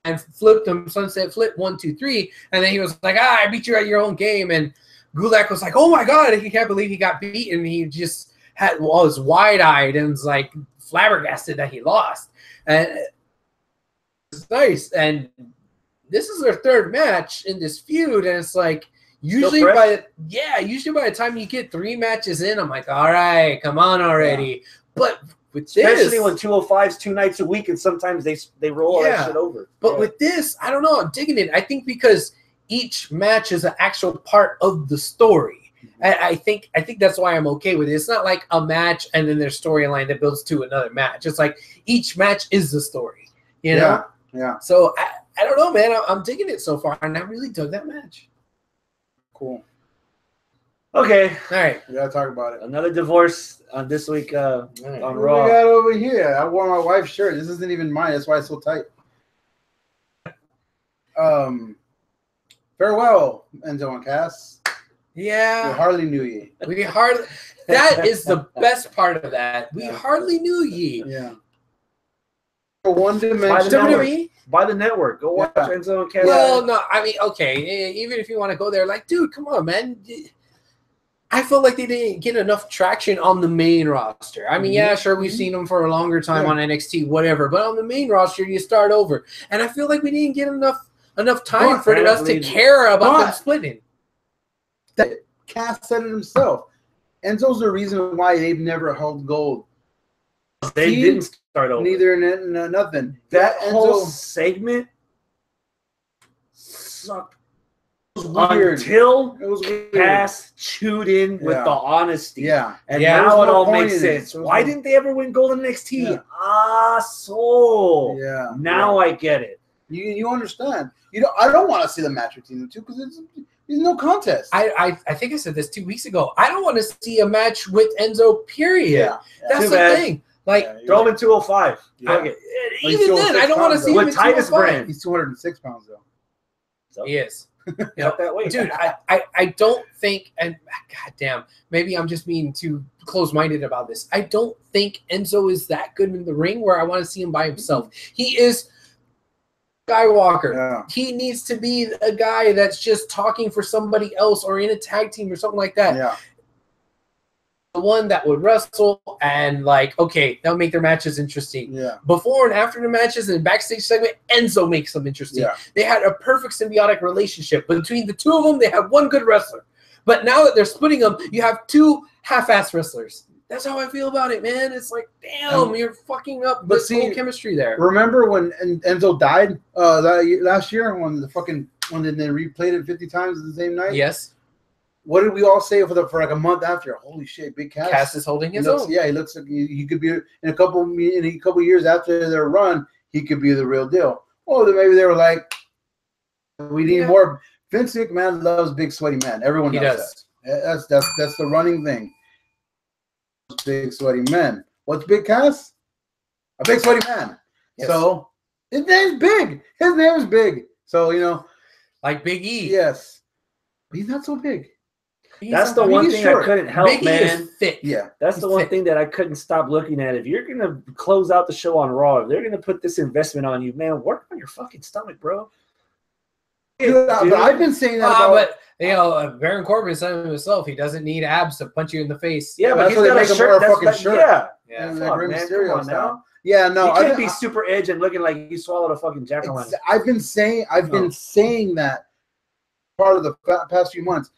and flipped him, sunset flip 1, 2, 3, and then he was like, I beat you at your own game, and Gulak was like, oh my god, he can't believe he got beaten. He just was wide eyed and was like flabbergasted that he lost, and it's nice. And this is their third match in this feud, and it's like usually by the time you get 3 matches in, I'm like, all right, come on already. Yeah. But with especially when 205's 2 nights a week, and sometimes they roll all that shit over. But with this, I don't know, I'm digging it. I think because each match is an actual part of the story. Mm-hmm. I think that's why I'm okay with it. It's not like a match and then there's storyline that builds to another match. It's like each match is the story, you know? Yeah. So I don't know, man. I'm digging it so far, and I really dug that match. Cool. Okay. All right. We gotta talk about it. Another divorce on this week on Raw. What we got over here? I wore my wife's shirt. This isn't even mine. That's why it's so tight. Farewell, Enzo and Cass. Yeah. We hardly knew ye. That is the best part of that. We hardly knew ye. Yeah. One dimension. By the network. Go watch Enzo and Cass. Well, no, I mean, okay. Even if you want to go there, like, dude, come on, man. I felt like they didn't get enough traction on the main roster. I mean, yeah, sure, we've seen them for a longer time on NXT, whatever. But on the main roster, you start over. And I feel like we didn't get enough time for us to care about them splitting. Cass said it himself. Enzo's the reason why they've never held gold. They didn't start over. Neither nothing. That whole segment sucked. Weird. Until it was weird. Cass chewed in with the honesty. Yeah. And now it all makes sense. Why didn't they ever win gold in NXT? Yeah. Yeah. Now I get it. You understand. I don't want to see the match between the two because there's no contest. I think I said this 2 weeks ago. I don't want to see a match with Enzo, period. Yeah. That's the thing. Like, throw him in 205. Yeah. Even then, I don't want to see him in Titus brand. He's 206 pounds, though. So, he is. That way. Dude, I don't think, and goddamn, maybe I'm just being too close-minded about this. I don't think Enzo is that good in the ring where I want to see him by himself. He is Skywalker. Yeah. He needs to be a guy that's just talking for somebody else or in a tag team or something like that. Yeah. one that would wrestle and like, okay, that'll make their matches interesting. Yeah. Before and after the matches and backstage segment, Enzo makes them interesting. Yeah. They had a perfect symbiotic relationship. Between the two of them, they have one good wrestler. But now that they're splitting them, you have two half-ass wrestlers. That's how I feel about it, man. It's like, damn, you're fucking up this whole chemistry there. Remember when Enzo died last year when they replayed it 50 times the same night? Yes. What did we all say for like a month after? Holy shit, Big Cass. Cass is holding his own. Yeah, he looks like he could be in a couple years after their run, he could be the real deal. Or maybe they were like, we need more. Vince McMahon loves big sweaty men. Everyone knows that. That's the running thing. Big sweaty men. What's Big Cass? A big sweaty man. Yes. So his name's big. His name is big. So like Big E. Yes, but he's not so big. That's the one thing I couldn't help, Big man. E is thick. Yeah, that's the one thing that I couldn't stop looking at. If you're gonna close out the show on Raw, if they're gonna put this investment on you, man, work on your fucking stomach, bro. Dude, but I've been saying that but Baron Corbin said himself, he doesn't need abs to punch you in the face. Yeah, but he's got a shirt. Yeah, fuck, man, come on now. Yeah, no, you can't be super edge and looking like you swallowed a fucking jack-o'-lantern. I've been saying that part of the past few months.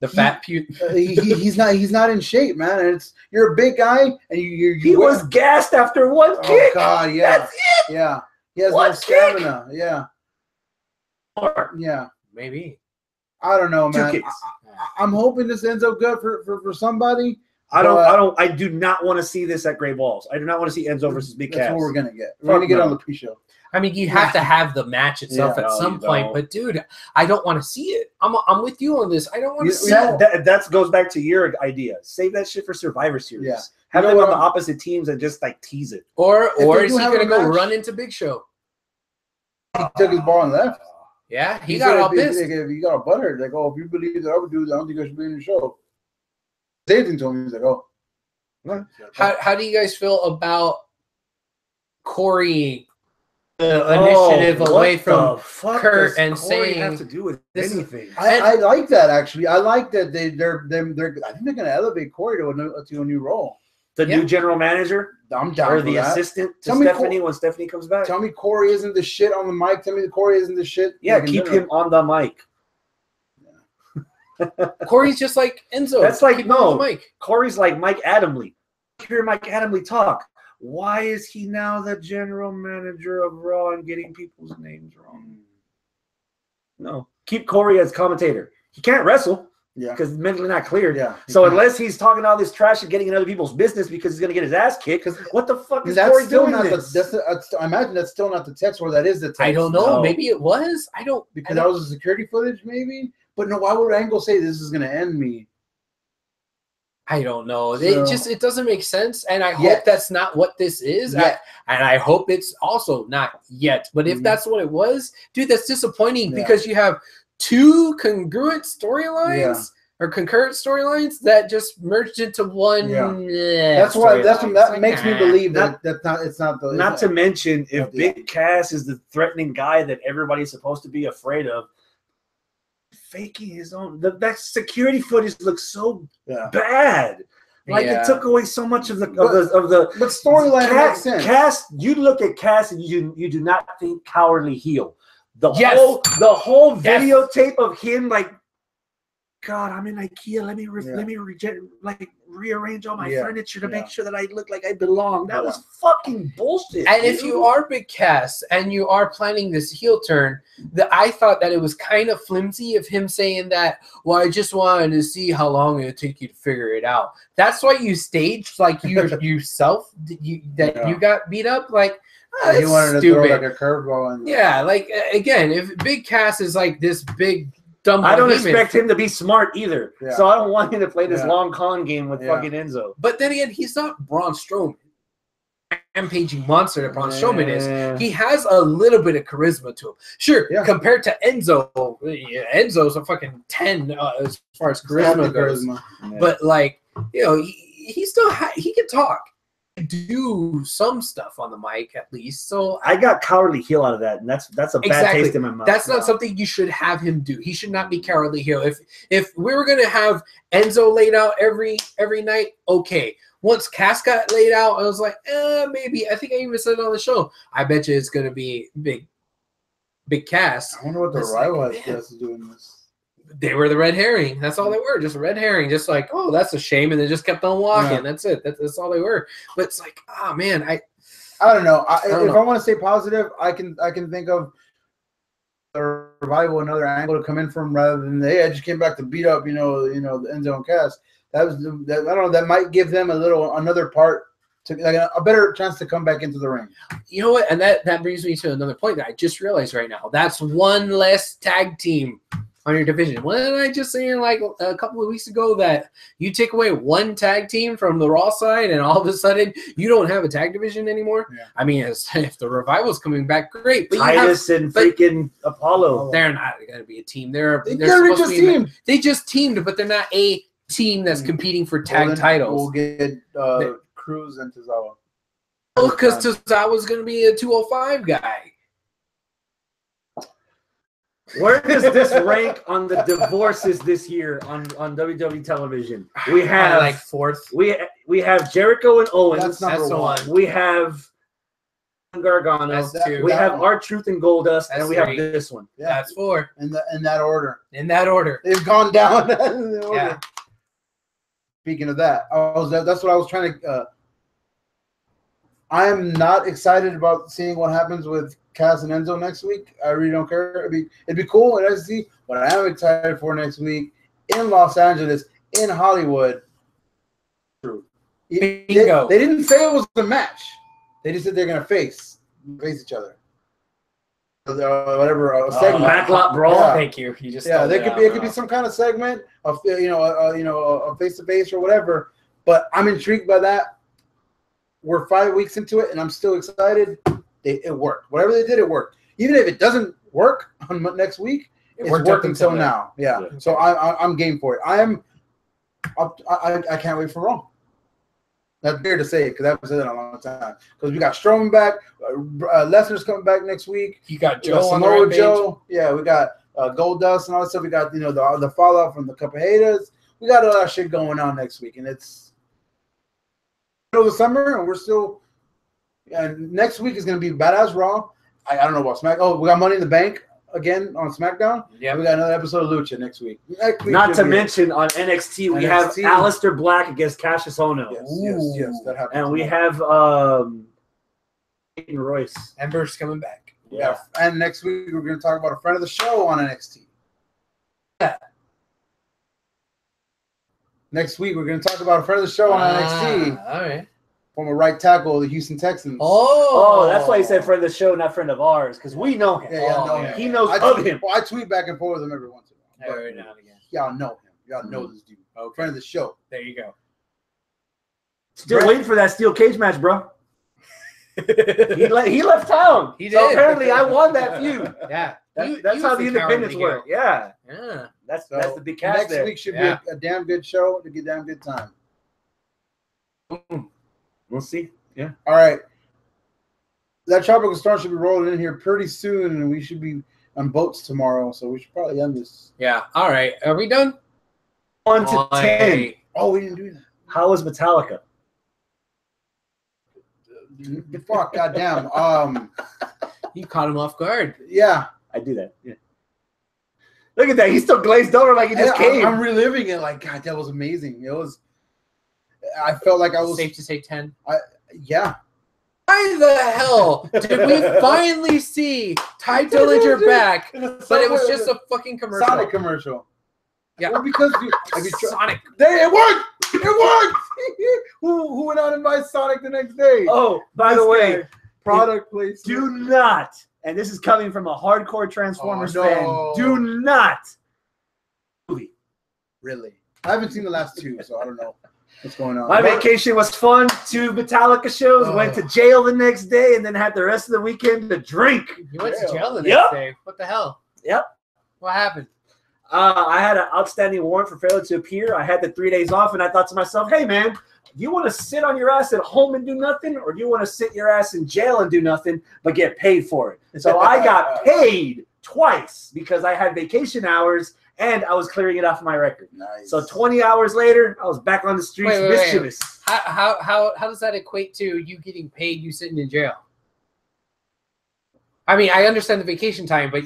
The fat puke. He's not in shape, man. And you're a big guy, and he was gassed after one kick. Oh God, yeah, that's it. Yeah, he has no stamina. Yeah, yeah, maybe. I don't know, man. I'm hoping this ends up good for somebody. I do not want to see this at Great Balls. I do not want to see Enzo versus Big Cass. That's what we're gonna get. We're gonna get on the pre-show. I mean, you have to have the match itself at some point, but dude, I don't want to see it. I'm with you on this. I don't want to see it. That goes back to your idea. Save that shit for Survivor Series. Yeah. Have them on the opposite teams and just like tease it. Or is he gonna go run into Big Show? He took his ball and left. Yeah, he got all pissed. He got butthurt. Like, oh, if you believe that other dude, I don't think I should be in the show. Same thing to him. He's like, oh. How do you guys feel about Corey? The initiative away from Kurt and saying have to do with anything. I like that actually. I like that they're I think they're gonna elevate Corey to a new role. The new general manager. I'm down or for the that. Assistant to Stephanie when Stephanie comes back. Tell me Corey isn't the shit on the mic. Tell me that Corey isn't the shit. Yeah, keep him on the mic. Corey's just like Enzo. That's like Mike. Corey's like Mike Adamle. Hear Mike Adamle talk. Why is he now the general manager of Raw and getting people's names wrong? No. Keep Corey as commentator. He can't wrestle because he's mentally not cleared. Yeah. So unless he's talking all this trash and getting in other people's business because he's going to get his ass kicked, because what the fuck is Corey doing this? I imagine that's still not the text where that is the text. I don't know. No. Maybe it was. Because that was a security footage maybe? But no, why would Angle say this is going to end me? I don't know. It doesn't make sense, and I hope that's not what this is. And I hope it's also not yet. But if that's what it was, dude, that's disappointing because you have two congruent storylines or concurrent storylines that just merged into one. That's why that makes me believe that it's not the. Not to mention, if Big Cass is the threatening guy that everybody's supposed to be afraid of. Faking his own that security footage looks so bad. Like it took away so much of the but storyline makes sense. Cass, you look at Cass and you do not think cowardly heel. The whole videotape of him like, God, I'm in IKEA. Let me rearrange all my furniture to make sure that I look like I belong. That was fucking bullshit. And if you are Big Cass and you are planning this heel turn, I thought that it was kind of flimsy of him saying that, well, I just wanted to see how long it would take you to figure it out. That's why you staged like you yourself you got beat up. Like, you wanted to throw like a curveball. Yeah, like again, if Big Cass is like this big dumb, I don't expect him to be smart either. So I don't want him to play this long con game with fucking Enzo. But then again, he's not Braun Strowman. Rampaging monster that Braun Strowman is. He has a little bit of charisma to him. Sure, compared to Enzo, Enzo's a fucking 10 as far as charisma goes. But like, he still he can talk. do some stuff on the mic at least. So I got cowardly heel out of that, and that's a bad taste in my mouth. That's not something you should have him do. He should not be cowardly heel. If we were gonna have Enzo laid out every night, okay. Once Cass got laid out, I was like, maybe. I think I even said it on the show. I bet you it's gonna be big Cass. I wonder what the rival has to do in this. They were the red herring. That's all they were. Just a red herring. Just like, oh, that's a shame. And they just kept on walking. Yeah. That's it. That's all they were. But it's like, oh man, I don't know. If I want to stay positive, I can think of a revival, another angle to come in from rather than I just came back to beat up, the Enzo and Cass. I don't know. That might give them another part to like a better chance to come back into the ring. You know what? And that brings me to another point that I just realized right now. That's one less tag team on your division. Wasn't I just saying like a couple of weeks ago that you take away one tag team from the Raw side and all of a sudden you don't have a tag division anymore? Yeah. I mean, if the Revival's coming back, great. But Titus and freaking Apollo. They're not going to be a team. They're just teamed. They just teamed, but they're not a team that's competing for tag titles. We'll get Cruz and Tozawa. Well, because Tozawa's going to be a 205 guy. Where does this rank on the divorces this year on WWE television? We have like fourth. We have Jericho and Owens. That's number one. We have Gargano. We have R-Truth and Goldust, and we have this one. Yeah. That's four. In that order. In that order. They've gone down in the order. Yeah. Speaking of that, that's what I was trying to. I am not excited about seeing what happens with Cass and Enzo next week. I really don't care. It'd be cool in SC, but I am excited for next week in Los Angeles, in Hollywood. True. Bingo. They didn't say it was a match. They just said they're gonna face each other. Whatever segment. Backlot brawl. Yeah. Thank you. You just it could be some kind of segment of a face to face or whatever. But I'm intrigued by that. We're 5 weeks into it, and I'm still excited. It worked. Whatever they did, it worked. Even if it doesn't work on next week, it's worked until now. Yeah. So I'm game for it. I can't wait for Raw. That's fair to say it because I haven't said that in a long time. Because we got Strowman back, Lesnar's coming back next week. You got Joe on the Rampage. Joe. Yeah, we got Goldust and all that stuff. We got the fallout from the Cup of Haters. We got a lot of shit going on next week, and it's middle of the summer, and we're still. And next week is going to be Badass Raw. I don't know about Smack. Oh, we got Money in the Bank again on SmackDown. Yeah, we got another episode of Lucha next week. Not to mention on NXT, we have Aleister Black against Cassius Ohno. Yes, that happens. And we have Peyton Royce. Ember's coming back. Yeah, and next week we're going to talk about a friend of the show on NXT. Yeah. Next week we're going to talk about a friend of the show on NXT. All right. Former right tackle of the Houston Texans. Oh, that's why he said friend of the show, not friend of ours, because we know him. Yeah, I know him. He knows of him. Well, I tweet back and forth with him every once in a while. Every now and again. Y'all know him. Y'all know this dude. Okay. Friend of the show. There you go. Still waiting for that steel cage match, bro. he left town. He did. So apparently I won that feud. Yeah. That's how the independents work. Yeah. Yeah. That's the big catch next week should be a damn good show to get damn good time. We'll see. Yeah. All right. That Tropical Storm should be rolling in here pretty soon, and we should be on boats tomorrow, so we should probably end this. Yeah. All right. Are we done? 1 to 10. Oh, we didn't do that. How was Metallica? Fuck, goddamn. You caught him off guard. Yeah. I do that. Yeah. Look at that. He's still glazed over like he just came. I'm reliving it like, God, that was amazing. It was. I felt like I was. Safe to say 10. Yeah. Why the hell did we finally see Ty Dillinger back, but it was just a fucking commercial? Sonic commercial. Yeah. Well, because Sonic. It worked! It worked! Who went out and buy Sonic the next day? Oh, by the way, product placement. Do not, and this is coming from a hardcore Transformers fan, do not. Really? I haven't seen the last two, so I don't know what's going on. My vacation was fun. 2 Metallica shows, went to jail the next day, and then had the rest of the weekend to drink. You went to jail the next day? What the hell? Yep. What happened? I had an outstanding warrant for failure to appear. I had the 3 days off, and I thought to myself, hey, man, do you want to sit on your ass at home and do nothing, or do you want to sit your ass in jail and do nothing but get paid for it? So I got paid twice because I had vacation hours and I was clearing it off my record. Nice. So 20 hours later, I was back on the streets mischievous. How does that equate to you getting paid, you sitting in jail? I mean, I understand the vacation time, but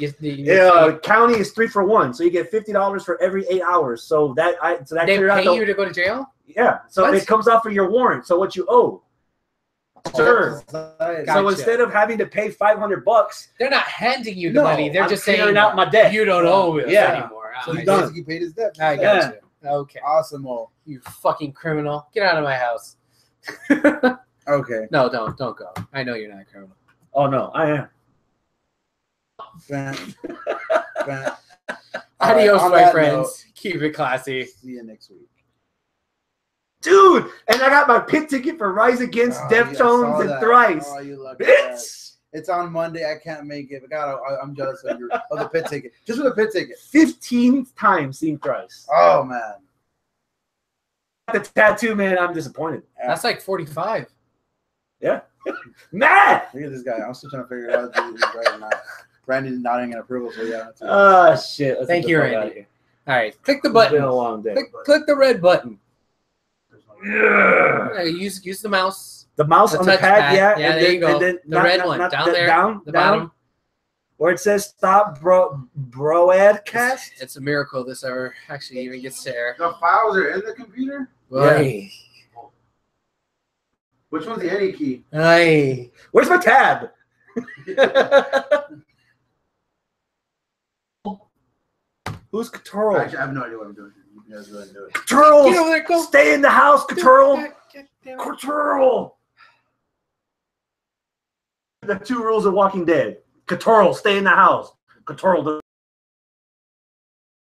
county is 3 for 1, so you get $50 for every 8 hours. So that they pay you to go to jail. Yeah, so it comes off of your warrant. So what you owe. Sure. Gotcha. So instead of having to pay $500, they're not handing you the money. They're just saying out my debt. You don't owe us anymore. So he basically paid his debt. I got you. Okay. Awesome. You fucking criminal. Get out of my house. Okay. No, don't go. I know you're not a criminal. Oh, no, I am. Adios, my friends. Keep it classy. See you next week. Dude, and I got my pit ticket for Rise Against, Deftones, and Thrice. Oh, you lucky. Bitch! It's on Monday. I can't make it. But God, I'm jealous of the pit ticket. Just for the pit ticket. 15th time seeing Thrice. Oh, man. The tattoo, man, I'm disappointed. That's like 45. Yeah. Matt! Look at this guy. I'm still trying to figure out if he's right or not. Brandon's nodding in approval, so yeah. Oh, shit. Let's Thank you, Randy. All right. Click the button. It's been a long day. Click the red button. Yeah. Use the mouse. The mouse on the pad, yeah. Yeah, there you go. The red one. Down there. Down, the bottom. Where it says stop broadcast. It's a miracle this ever actually even gets to air. The files are in the computer? Right. Which one's the any key? Hey. Where's my tab? Who's Couture? Actually, I have no idea what I'm doing. You guys go ahead and do it. Couture! Get over there, go. Stay in the house, Couture! Couture! The 2 rules of Walking Dead. Couture, stay in the house. Couture,